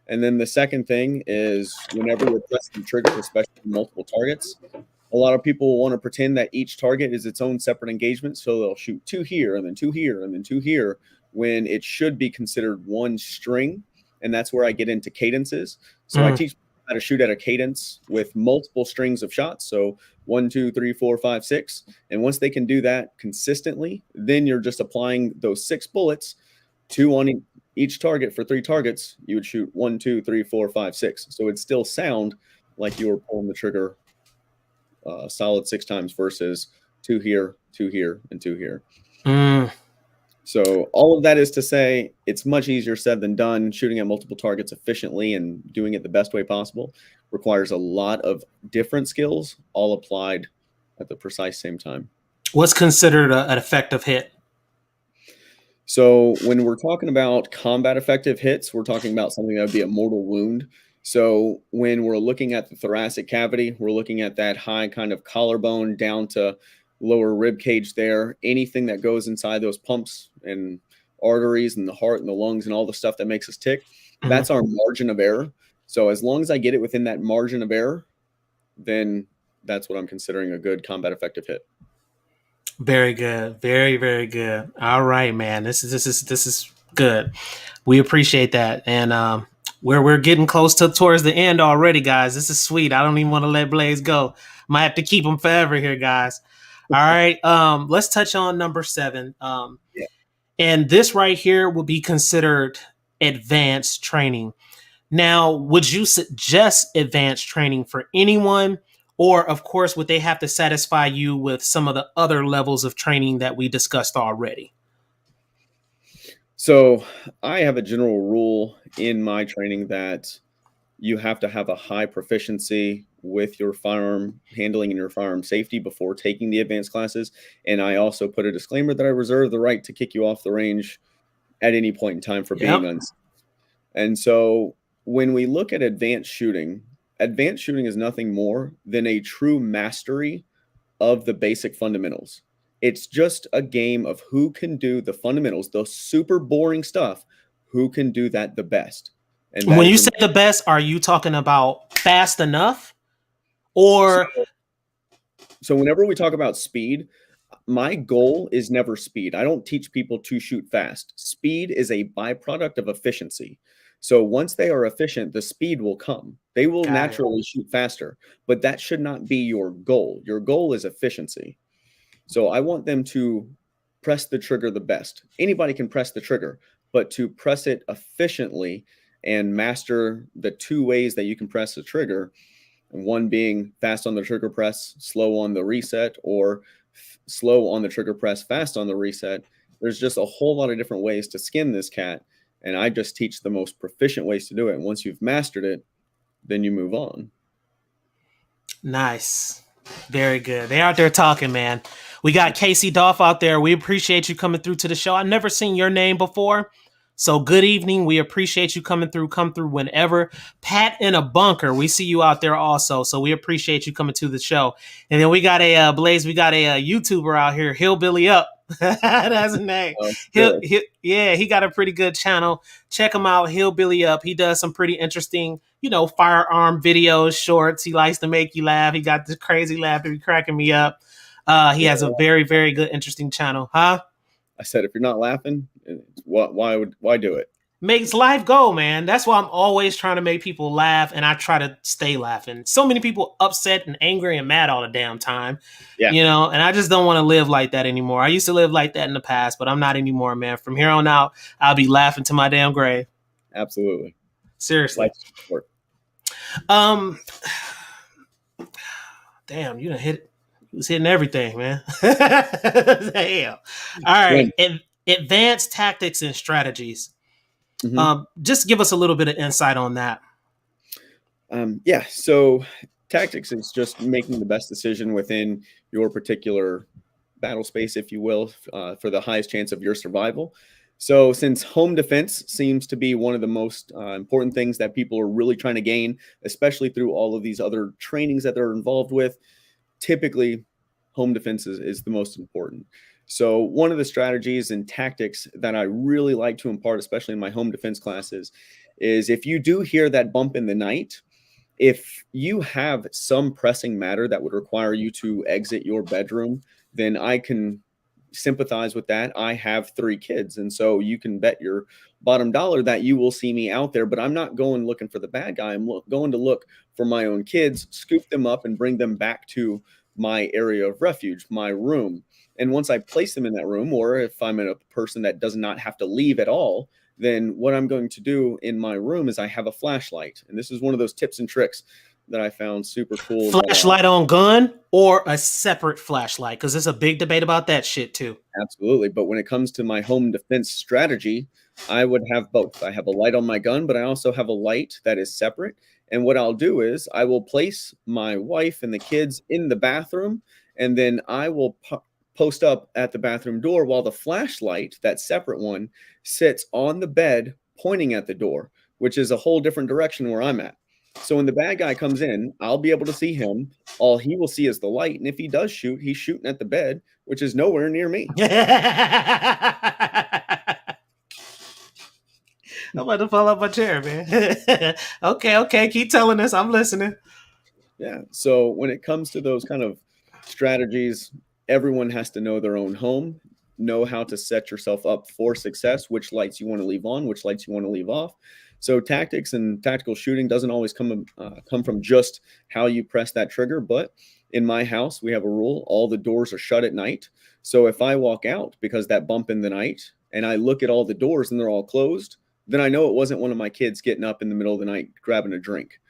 And then the second thing is whenever you're pressing the trigger, especially multiple targets, a lot of people want to pretend that each target is its own separate engagement. So they'll shoot two here and then two here and then two here when it should be considered one string. And that's where I get into cadences. So I Mm. teach how to shoot at a cadence with multiple strings of shots. So 1, 2, 3, 4, 5, 6. And once they can do that consistently, then you're just applying those 6 bullets, two on each target for 3 targets. You would shoot 1, 2, 3, 4, 5, 6. So it'd still sound like you were pulling the trigger solid 6 times versus two here, and two here. Mm. So all of that is to say it's much easier said than done. Shooting at multiple targets efficiently and doing it the best way possible requires a lot of different skills, all applied at the precise same time. What's considered an effective hit? So when we're talking about combat effective hits, we're talking about something that would be a mortal wound. So when we're looking at the thoracic cavity, we're looking at that high kind of collarbone down to lower rib cage there. Anything that goes inside those pumps and arteries and the heart and the lungs and all the stuff that makes us tick, Mhm. that's our margin of error. So as long as I get it within that margin of error, then that's what I'm considering a good combat effective hit. Very good. Very, very good. All right, man. This is good. We appreciate that. And we're getting close to towards the end already, guys. This is sweet. I don't even want to let Blaise go. Might have to keep him forever here, guys. All right. Let's touch on number 7. Yeah. And this right here will be considered advanced training. Now, would you suggest advanced training for anyone? Or, of course, would they have to satisfy you with some of the other levels of training that we discussed already? So I have a general rule in my training that you have to have a high proficiency with your firearm handling and your firearm safety before taking the advanced classes. And I also put a disclaimer that I reserve the right to kick you off the range at any point in time for being Yep. unsafe. And so when we look at advanced shooting is nothing more than a true mastery of the basic fundamentals. It's just a game of who can do the fundamentals, the super boring stuff, who can do that the best. And that When you is say the best, are you talking about fast enough? Or, so whenever we talk about speed, my goal is never speed. I don't teach people to shoot fast. Speed is a byproduct of efficiency. So once they are efficient, the speed will come. They will got it. naturally shoot faster, but that should not be your goal. Your goal is efficiency. So I want them to press the trigger the best. Anybody can press the trigger, but to press it efficiently and master the two ways that you can press the trigger, one being fast on the trigger press, slow on the reset, or slow on the trigger press, fast on the reset. There's just a whole lot of different ways to skin this cat. And I just teach the most proficient ways to do it. And once you've mastered it, then you move on. Nice. Very good. They out there talking, man. We got Casey Dolph out there. We appreciate you coming through to the show. I've never seen your name before. So good evening. We appreciate you coming through. Come through whenever. Pat in a bunker. We see you out there also. So we appreciate you coming to the show. And then we got a Blaise. We got a YouTuber out here, Hillbilly Up. That's his name. Good. Yeah, he got a pretty good channel. Check him out, Hillbilly Up. He does some pretty interesting, firearm videos, shorts. He likes to make you laugh. He got this crazy laugh to be cracking me up. He has a very, very good, interesting channel, huh? I said, if you're not laughing, why do it? Makes life go, man. That's why I'm always trying to make people laugh, and I try to stay laughing. So many people upset and angry and mad all the damn time, Yeah, and I just don't want to live like that anymore. I used to live like that in the past, but I'm not anymore, man. From here on out, I'll be laughing to my damn grave. absolutely. Seriously. Life's short. Um, damn, you done hit. You was hitting everything, man. Damn. All right. Advanced tactics and strategies. Mhm. Just give us a little bit of insight on that. Yeah, so tactics is just making the best decision within your particular battle space, if you will, for the highest chance of your survival. So, since home defense seems to be one of the most important things that people are really trying to gain, especially through all of these other trainings that they're involved with, typically home defense is the most important. So, one of the strategies and tactics that I really like to impart, especially in my home defense classes, is if you do hear that bump in the night, if you have some pressing matter that would require you to exit your bedroom, then I can sympathize with that. I have 3 kids. And so you can bet your bottom dollar that you will see me out there, but I'm not going looking for the bad guy. I'm going to look for my own kids, scoop them up, and bring them back to my area of refuge, my room. And once I place them in that room, or if I'm a person that does not have to leave at all, then what I'm going to do in my room is I have a flashlight. And this is one of those tips and tricks that I found super cool. Flashlight on gun or a separate flashlight? Because there's a big debate about that shit too. Absolutely. But when it comes to my home defense strategy, I would have both. I have a light on my gun, but I also have a light that is separate. And what I'll do is I will place my wife and the kids in the bathroom, and then I will post up at the bathroom door while the flashlight, that separate one, sits on the bed pointing at the door, which is a whole different direction where I'm at. So when the bad guy comes in, I'll be able to see him. All he will see is the light. And if he does shoot, he's shooting at the bed, which is nowhere near me. I'm about to fall off my chair, man. Okay, keep telling us. I'm listening. Yeah. So when it comes to those kind of strategies, everyone has to know their own home, know how to set yourself up for success, which lights you want to leave on, which lights you want to leave off. So tactics and tactical shooting doesn't always come from just how you press that trigger. But in my house, we have a rule: all the doors are shut at night. So if I walk out because that bump in the night, and I look at all the doors and they're all closed, then I know it wasn't one of my kids getting up in the middle of the night grabbing a drink,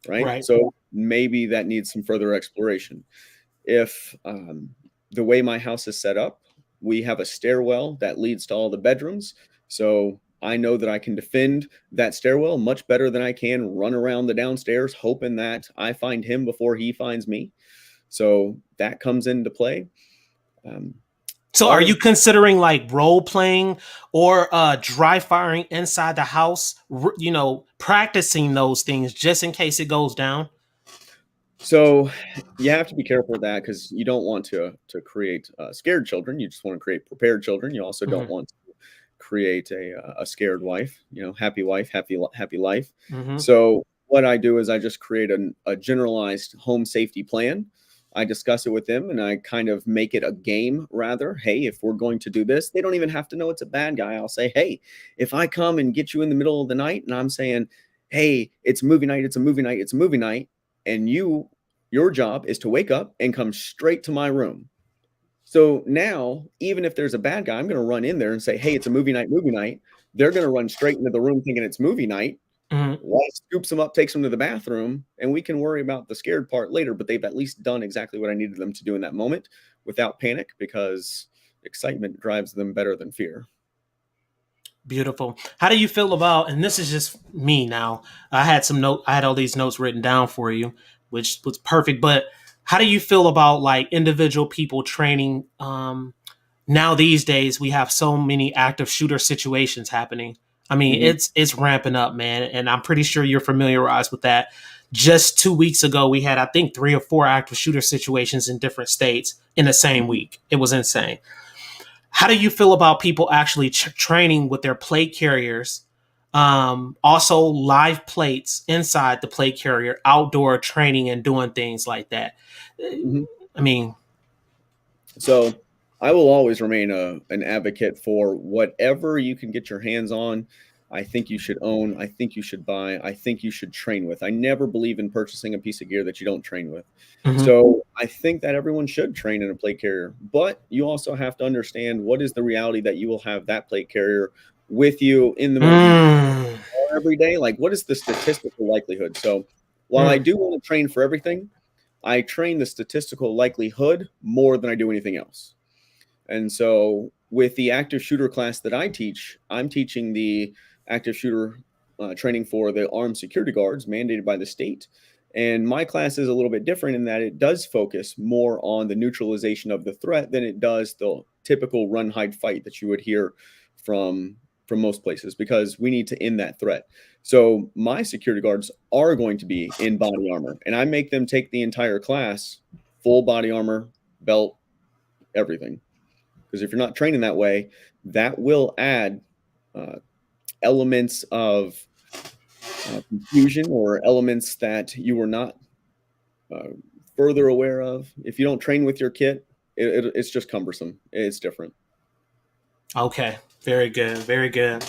right? Right. So maybe that needs some further exploration. If the way my house is set up, we have a stairwell that leads to all the bedrooms. So I know that I can defend that stairwell much better than I can run around the downstairs hoping that I find him before he finds me. So that comes into play. Um, So are all you of considering like role playing or dry firing inside the house, practicing those things just in case it goes down? So you have to be careful with that because you don't want to create scared children. You just want to create prepared children. You also don't Mm-hmm. want to create a scared wife. Happy wife, happy life. Mm-hmm. So what I do is I just create a generalized home safety plan. I discuss it with them and I kind of make it a game rather. Hey, if we're going to do this, they don't even have to know it's a bad guy. I'll say, hey, if I come and get you in the middle of the night and I'm saying, hey, it's a movie night, it's a movie night, it's a movie night, and your job is to wake up and come straight to my room. So now, even if there's a bad guy, I'm going to run in there and say, hey, it's a movie night, movie night. They're going to run straight into the room thinking it's movie night. Mm-hmm. Wyatt scoops them up, takes them to the bathroom, and we can worry about the scared part later. But they've at least done exactly what I needed them to do in that moment without panic because excitement drives them better than fear. Beautiful. How do you feel about, and this is just me now, I had all these notes written down for you, which was perfect, but how do you feel about like individual people training? Now these days we have so many active shooter situations happening. I mean, Mm-hmm. it's ramping up, man, and I'm pretty sure you're familiarized with that. Just 2 weeks ago, we had, I think, 3 or 4 active shooter situations in different states in the same week. It was insane. How do you feel about people actually training with their plate carriers? Also, live plates inside the plate carrier, outdoor training and doing things like that. Mm-hmm. I mean, So I will always remain an advocate for whatever you can get your hands on. I think you should own. I think you should buy. I think you should train with. I never believe in purchasing a piece of gear that you don't train with. mhm. So I think that everyone should train in a plate carrier, but you also have to understand what is the reality that you will have that plate carrier with you in the middle Mm, every day. Like, what is the statistical likelihood? So while I mm. do want to train for everything, I train the statistical likelihood more than I do anything else. And so, with the active shooter class that I teach, I'm teaching the active shooter training for the armed security guards mandated by the state. And my class is a little bit different in that it does focus more on the neutralization of the threat than it does the typical run, hide, fight that you would hear from from most places because we need to end that threat. So my security guards are going to be in body armor, and I make them take the entire class, full body armor, belt, everything. Because if you're not training that way, that will add uh, elements of confusion or elements that you were not uh, further aware of. If you don't train with your kit, it's just cumbersome. It's different. Okay, very good, very good.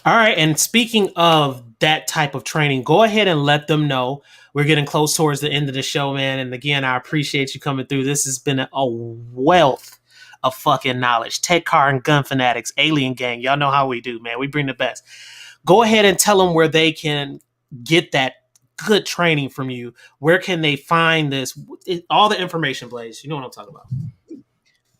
All right, and speaking of that type of training, go ahead and let them know. We're getting close towards the end of the show, man. And again, I appreciate you coming through. This has been a wealth of fucking knowledge. Tech Car and Gun Fanatics, Alien Gang. Y'all know how we do, man. We bring the best. Go ahead and tell them where they can get that good training from you. Where can they find this? All the information, Blaise. You know what I'm talking about.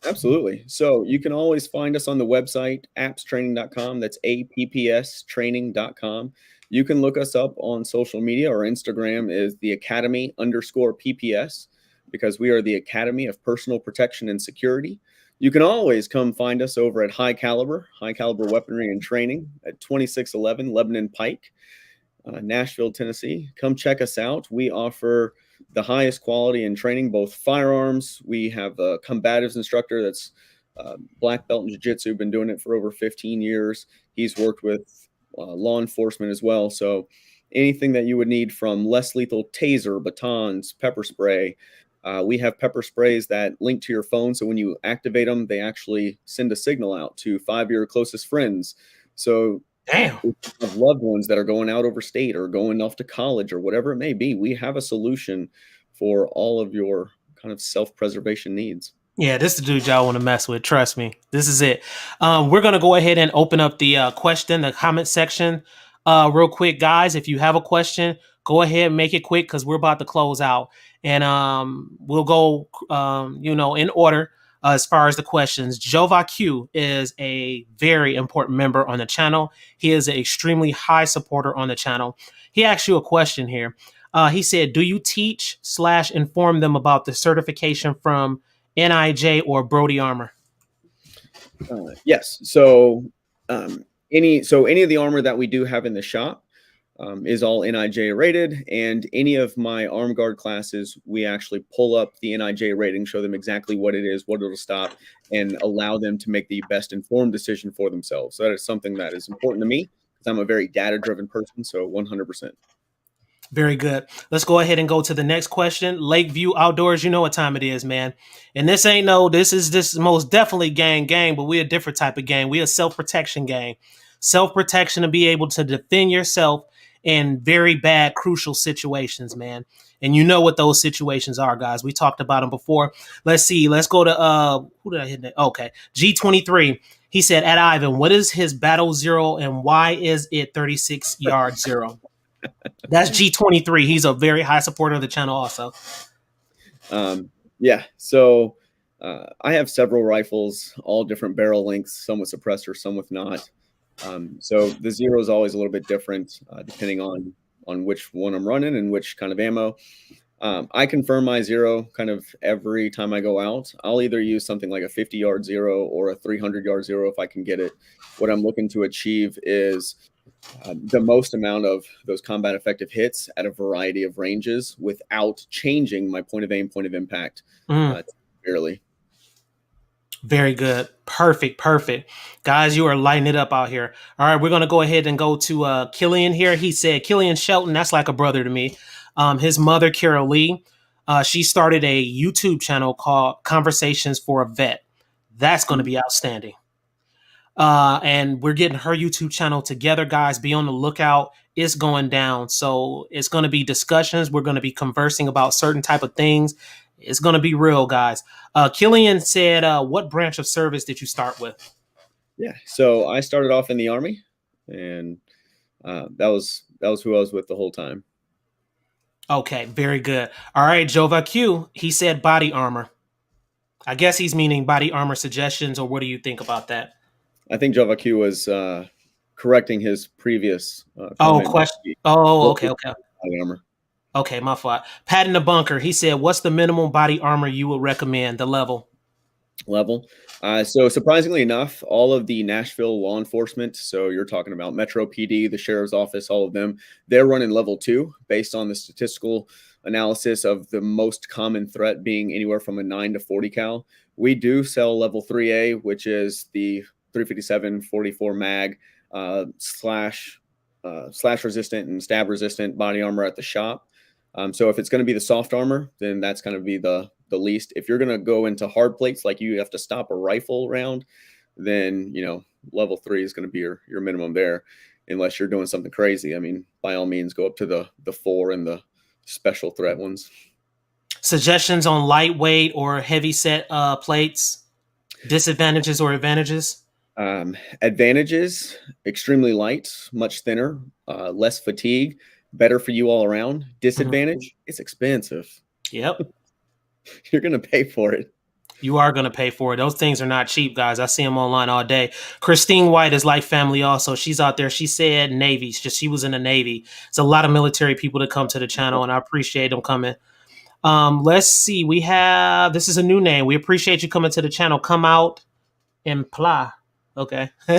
Absolutely. So you can always find us on the website, appstraining.com. That's appstraining.com. You can look us up on social media. Our Instagram is the Academy _PPS because we are the Academy of Personal Protection and Security. You can always come find us over at High Caliber Weaponry and Training at 2611 Lebanon Pike. Nashville, Tennessee. Come check us out. We offer the highest quality in training, both firearms. We have a combatives instructor that's black belt in jiu-jitsu, been doing it for over 15 years. He's worked with law enforcement as well. So anything that you would need, from less lethal taser, batons, pepper spray. We have pepper sprays that link to your phone. So when you activate them, they actually send a signal out to 5 of your closest friends. So Damn. if you have loved ones that are going out overstate or going off to college or whatever it may be, we have a solution for all of your kind of self-preservation needs. Yeah, this is the dude y'all want to mess with. Trust me. This is it. We're going to go ahead and open up the the comment section real quick. Guys, if you have a question, go ahead and make it quick because we're about to close out. And we'll go, in order as far as the questions. Jova Q is a very important member on the channel. He is an extremely high supporter on the channel. He asked you a question here. He said, do you teach / inform them about the certification from NIJ or Brody Armor? Yes. So any of the armor that we do have in the shop is all NIJ rated, and any of my arm guard classes, we actually pull up the NIJ rating, show them exactly what it is, what it'll stop, and allow them to make the best informed decision for themselves. So that is something that is important to me because I'm a very data-driven person. So 100%. Very good. Let's go ahead and go to the next question. Lakeview Outdoors, you know what time it is, man. And this is most definitely gang, but we're a different type of gang. We're a self-protection gang. Self-protection to be able to defend yourself in very bad, crucial situations, man. And you know what those situations are, guys. We talked about them before. Let's see. Let's go to who did I hit? Okay. G23. He said, at Ivan, what is his battle zero and why is it 36 yard zero? That's G23. He's a very high supporter of the channel also. Yeah. So I have several rifles, all different barrel lengths, some with suppressor, some with not. So the zero is always a little bit different depending on which one I'm running and which kind of ammo. I confirm my zero kind of every time I go out. I'll either use something like a 50-yard zero or a 300-yard zero if I can get it. What I'm looking to achieve is the most amount of those combat effective hits at a variety of ranges without changing my point of aim, point of impact barely. Very good. Perfect. Guys, you are lighting it up out here. All right, we're going to go ahead and go to Killian here. He said, Killian Shelton, that's like a brother to me. His mother, Carol Lee, she started a YouTube channel called Conversations for a Vet. That's going to be outstanding. And we're getting her YouTube channel together, guys. Be on the lookout. It's going down. So it's going to be discussions. We're going to be conversing about certain type of things. It's going to be real, guys. Killian said, what branch of service did you start with? Yeah. So I started off in the Army, and that was who I was with the whole time. Okay, very good. All right, Jova Q, he said body armor. I guess he's meaning body armor suggestions, or what do you think about that? I think Java Q was correcting his previous comment. Question. Oh, okay. Body armor. Okay, my fault. Pat in the bunker, he said, what's the minimum body armor you would recommend, the level? So surprisingly enough, all of the Nashville law enforcement, so you're talking about Metro PD, the sheriff's office, all of them, they're running level 2 based on the statistical analysis of the most common threat being anywhere from a 9 to 40 cal. We do sell level 3A, which is the 357 44 mag slash resistant and stab resistant body armor at the shop. So if it's going to be the soft armor, then that's going to be the least. If you're going to go into hard plates, like you have to stop a rifle round, then, level 3 is going to be your minimum there, unless you're doing something crazy. I mean, by all means, go up to the 4 and the special threat ones. Suggestions on lightweight or heavy set plates, disadvantages or advantages? Advantages, extremely light, much thinner, less fatigue, better for you all around. Disadvantage, it's expensive. Yep. You're going to pay for it. You are going to pay for it. Those things are not cheap, guys. I see them online all day. Christine White is Life Family also. She's out there. She said Navy. She was in the Navy. It's a lot of military people that come to the channel, and I appreciate them coming. Let's see. This is a new name. We appreciate you coming to the channel. Come out and ply. Okay. All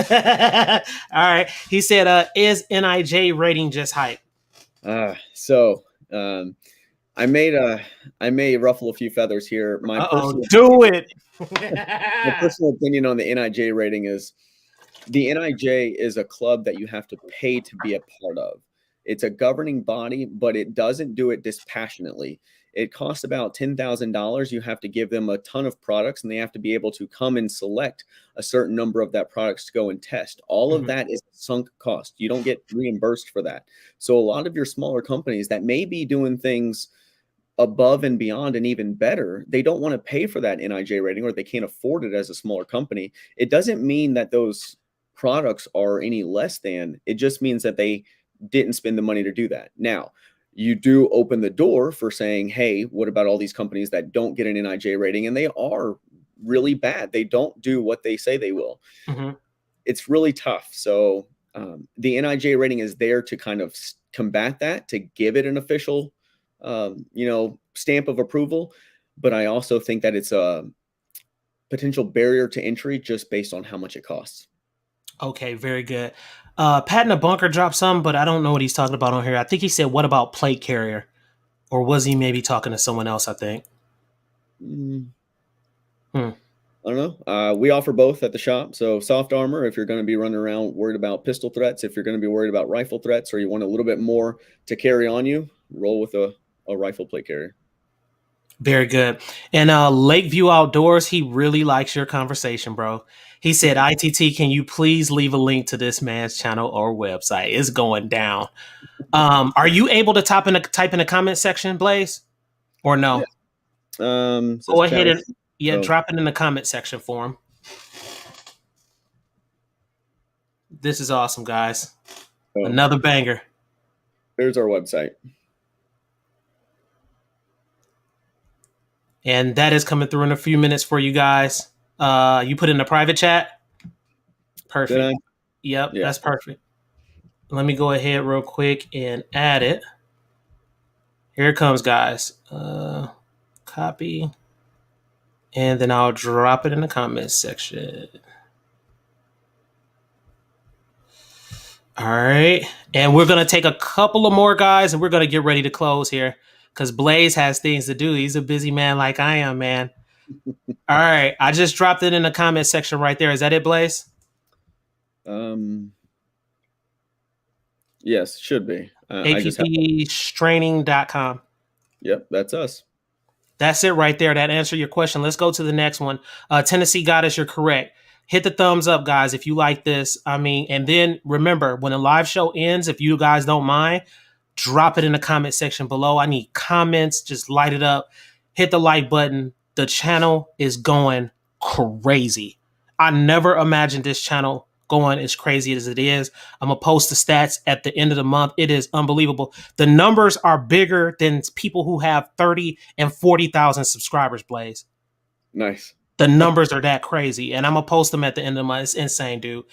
right. He said, is NIJ rating just hype? So I made I may ruffle a few feathers here. Uh-oh, do it. My personal opinion on the NIJ rating is the NIJ is a club that you have to pay to be a part of. It's a governing body, but it doesn't do it dispassionately. It costs about $10,000. You have to give them a ton of products, and they have to be able to come and select a certain number of that products to go and test. All of Mhm. that is sunk cost. You don't get reimbursed for that. So a lot of your smaller companies that may be doing things above and beyond and even better, they don't want to pay for that NIJ rating or they can't afford it as a smaller company. It doesn't mean that those products are any less than, it just means that they didn't spend the money to do that. Now, you do open the door for saying, hey, what about all these companies that don't get an NIJ rating and they are really bad? They don't do what they say they will. Mhm. It's really tough. So the NIJ rating is there to kind of combat that, to give it an official, stamp of approval. But I also think that it's a potential barrier to entry just based on how much it costs. Okay, very good. Pat in the bunker dropped some, but I don't know what he's talking about on here. I think he said, "What about plate carrier?" Or was he maybe talking to someone else? I think. Mm, Hmm. I don't know. We offer both at the shop. So soft armor, if you're going to be running around worried about pistol threats, if you're going to be worried about rifle threats, or you want a little bit more to carry on you, roll with a rifle plate carrier. Very good. And Lakeview Outdoors, he really likes your conversation, bro. He said, "I.T.T, can you please leave a link to this man's channel or website? It's going down." Are you able to type in the comment section, Blaise, or Yeah. no? Says Go chat ahead with. and yeah, Oh, drop it in the comment section for him. This is awesome, guys. oh, Another banger. there's our website. And that is coming through in a few minutes for you guys. You put in a private chat. Did Perfect. I? Yep, Yeah. that's perfect. Let me go ahead real quick and add it. Here it comes, guys. Copy. And then I'll drop it in the comments section. All right. And we're going to take a couple of more guys and we're going to get ready to close here because Blaise has things to do. He's a busy man like I am, man. All right. I just dropped it in the comment section right there. Is that it, Blaise? Um. Yes, should be. I just have. AQPstraining.com. Yep, that's us. That's it right there. That answered your question. Let's go to the next one. Tennessee Goddess, you're correct. Hit the thumbs up, guys, if you like this. I mean, and then remember, when the live show ends, if you guys don't mind, drop it in the comment section below. I need comments. Just light it up. Hit the like button. The channel is going crazy. I never imagined this channel going as crazy as it is. I'm going to post the stats at the end of the month. It is unbelievable. The numbers are bigger than people who have 30 and 40,000 subscribers, Blaise. Nice. The numbers are that crazy. And I'm going to post them at the end of the month. It's insane, dude.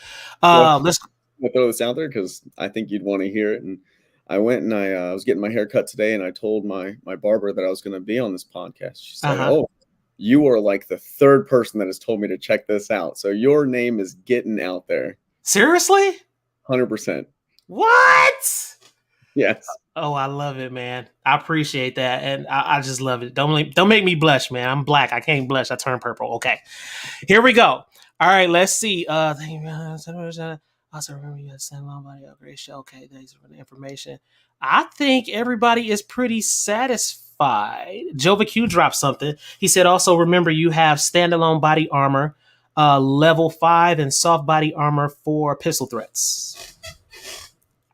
Well, Let's. I'll throw this out there because I think you'd want to hear it. And I went and I was getting my hair cut today, and I told my barber that I was going to be on this podcast. She said, Uh-huh. "Oh, you are like the third person that has told me to check this out. So your name is getting out there, Seriously? 100%." What? Yes. Oh, I love it, man. I appreciate that, and I just love it. Don't make me blush, man. I'm black. I can't blush. I turn purple. Okay, here we go. All right, let's see. Thank you. Also, remember you had sent long body upgrade show. Okay, thanks for the information. I think everybody is pretty satisfied. Jova Q dropped something. He said, also remember you have standalone body armor, level 5, and soft body armor for pistol threats.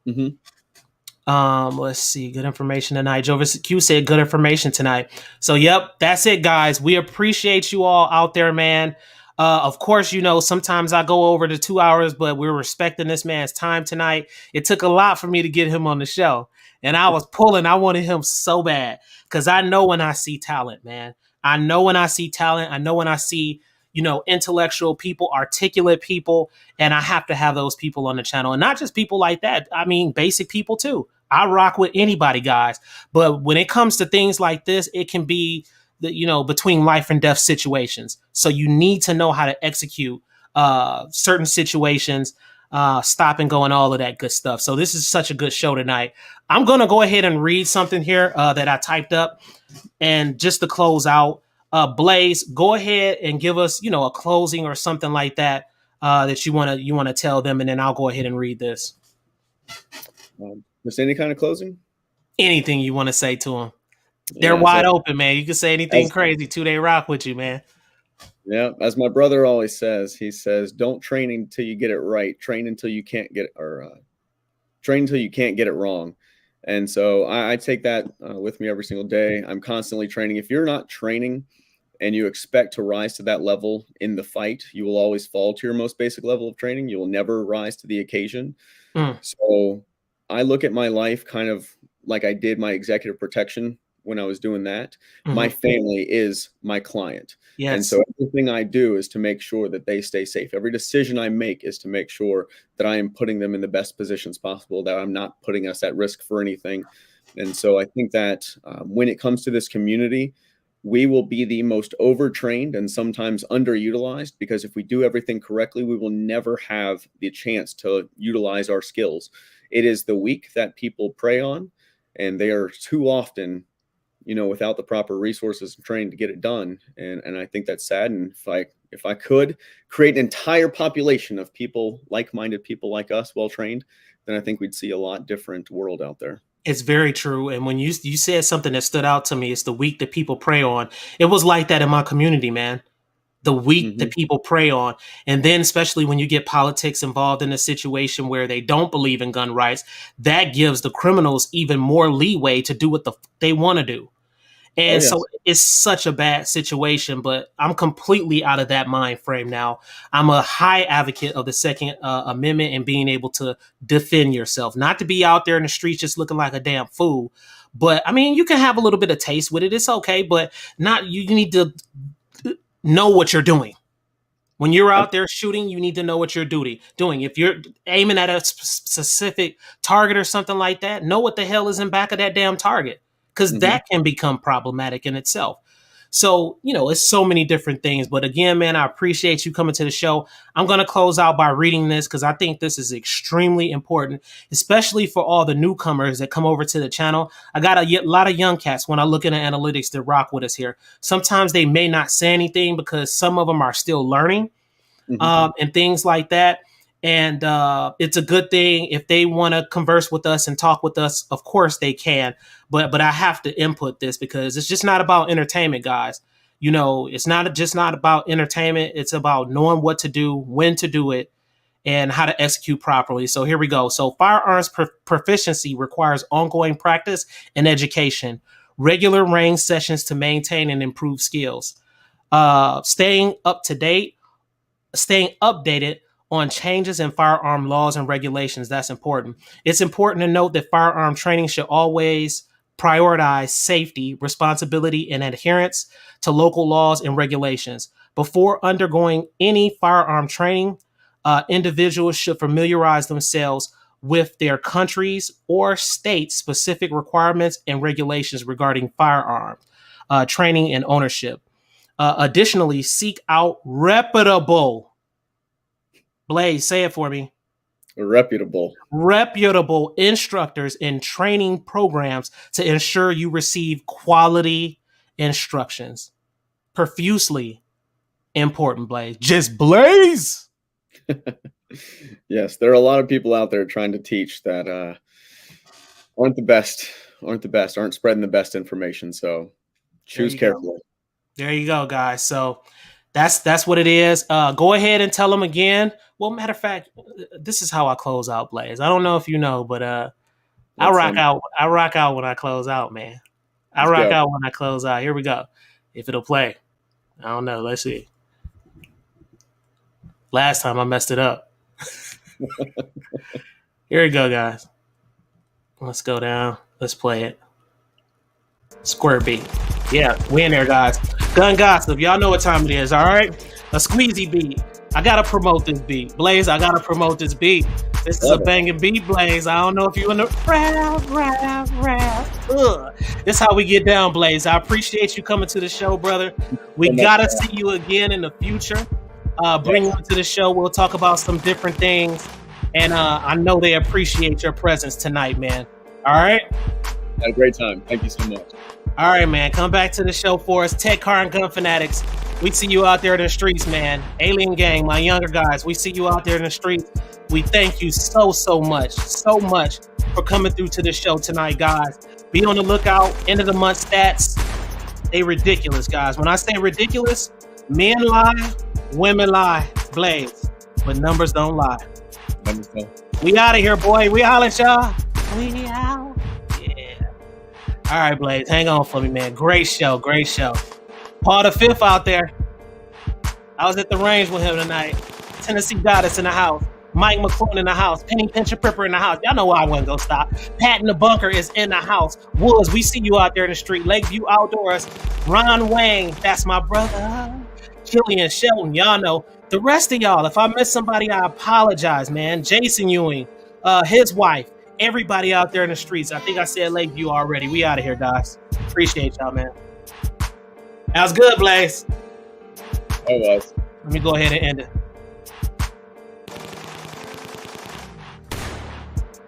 Mm-hmm. Let's see. Good information tonight. Jovis Q said good information tonight. So, yep, that's it, guys. We appreciate you all out there, man. Of course, you know, sometimes I go over the 2 hours, but we're respecting this man's time tonight. It took a lot for me to get him on the show. And I was pulling. I wanted him so bad because I know when I see talent, man. I know when I see talent. I know when I see, you know, intellectual people, articulate people, and I have to have those people on the channel. And not just people like that. I mean, basic people too. I rock with anybody, guys. But when it comes to things like this, it can be between life and death situations. So you need to know how to execute certain situations. stop and go and all of that good stuff. So this is such a good show tonight. I'm going to go ahead and read something here that I typed up. And just to close out, Blaise, go ahead and give us, a closing or something like that that you want to tell them, and then I'll go ahead and read this. Just any kind of closing? Anything you want to say to them. They're wide open, man. You can say anything crazy too. They rock with you, man. Yeah, as my brother always says, he says, "Don't train until you get it right. Train until you can't get it, or train until you can't get it wrong." And so I take that with me every single day. I'm constantly training. If you're not training and you expect to rise to that level in the fight, you will always fall to your most basic level of training. You will never rise to the occasion. So I look at my life kind of like I did my executive protection when I was doing that. My family is my client. Yes. And so everything I do is to make sure that they stay safe. Every decision I make is to make sure that I am putting them in the best positions possible, that I'm not putting us at risk for anything. And so I think that when it comes to this community, we will be the most overtrained and sometimes underutilized, because if we do everything correctly, we will never have the chance to utilize our skills. It is the weak that people prey on, and they are too often, without the proper resources and training to get it done. And I think that's sad. And if I could create an entire population of people, like-minded people like us, well-trained, then I think we'd see a lot different world out there. It's very true. And when you said something that stood out to me, it's the weak that people prey on. It was like that in my community, man. The weak that people prey on. And then especially when you get politics involved in a situation where they don't believe in gun rights, that gives the criminals even more leeway to do what they want to do. And so it's such a bad situation, but I'm completely out of that mind frame now. I'm a high advocate of the Second Amendment and being able to defend yourself, not to be out there in the streets just looking like a damn fool. But I mean, you can have a little bit of taste with it. It's okay, but you need to know what you're doing. When you're out there shooting, you need to know what you're doing. If you're aiming at a specific target or something like that, know what the hell is in back of that damn target. Because that can become problematic in itself. So, it's so many different things. But again, man, I appreciate you coming to the show. I'm going to close out by reading this because I think this is extremely important, especially for all the newcomers that come over to the channel. I got a lot of young cats when I look into analytics that rock with us here. Sometimes they may not say anything because some of them are still learning and things like that. And it's a good thing if they want to converse with us and talk with us. Of course they can, but I have to input this because it's just not about entertainment, guys. It's not about entertainment. It's about knowing what to do, when to do it, and how to execute properly. So here we go. So firearms proficiency requires ongoing practice and education, regular range sessions to maintain and improve skills, staying updated on changes in firearm laws and regulations. That's important. It's important to note that firearm training should always prioritize safety, responsibility, and adherence to local laws and regulations. Before undergoing any firearm training, individuals should familiarize themselves with their country's or state's specific requirements and regulations regarding firearms, training, and ownership. Additionally, seek out reputable, Blaise, say it for me. Reputable instructors in training programs to ensure you receive quality instructions. Profusely important, Blaise. Just Blaise. Yes, there are a lot of people out there trying to teach that aren't the best, aren't spreading the best information. So choose carefully. There you go, guys. So that's what it is. Go ahead and tell them again. Well, matter of fact, this is how I close out, Blaise. I don't know if you know, but I rock out when I close out, man. I rock out when I close out. Here we go. If it'll play. I don't know. Let's see. Last time I messed it up. Here we go, guys. Let's go down. Let's play it. Square beat. Yeah, we in there, guys. Gun gossip. Y'all know what time it is, all right? A squeezy beat. I gotta promote this beat. Blaise, I gotta promote this beat. This is a banging beat, Blaise. I don't know if you in the rap. This is how we get down, Blaise. I appreciate you coming to the show, brother. We gotta see you again in the future. Bring you to the show. We'll talk about some different things. And I know they appreciate your presence tonight, man. All right? Had a great time. Thank you so much. All right, man. Come back to the show for us. Tech Car and Gun Fanatics. We see you out there in the streets, man. Alien Gang, my younger guys. We see you out there in the streets. We thank you so much for coming through to the show tonight, guys. Be on the lookout. End of the month stats. They ridiculous, guys. When I say ridiculous, men lie, women lie. Blaise. But numbers don't lie. We out of here, boy. We holla at y'all. We out. Yeah. All right, Blaise. Hang on for me, man. Great show. Paul the Fifth out there. I was at the range with him tonight. Tennessee Goddess in the house. Mike McClune in the house. Penny Pincher Pripper in the house. Y'all know why I wasn't gonna stop. Pat in the Bunker is in the house. Woods, we see you out there in the street. Lakeview Outdoors. Ron Wang, that's my brother. Killian Shelton, y'all know. The rest of y'all, if I miss somebody, I apologize, man. Jason Ewing, his wife, everybody out there in the streets. I think I said Lakeview already. We out of here, guys. Appreciate y'all, man. That was good, Blaise. It was. Let me go ahead and end it.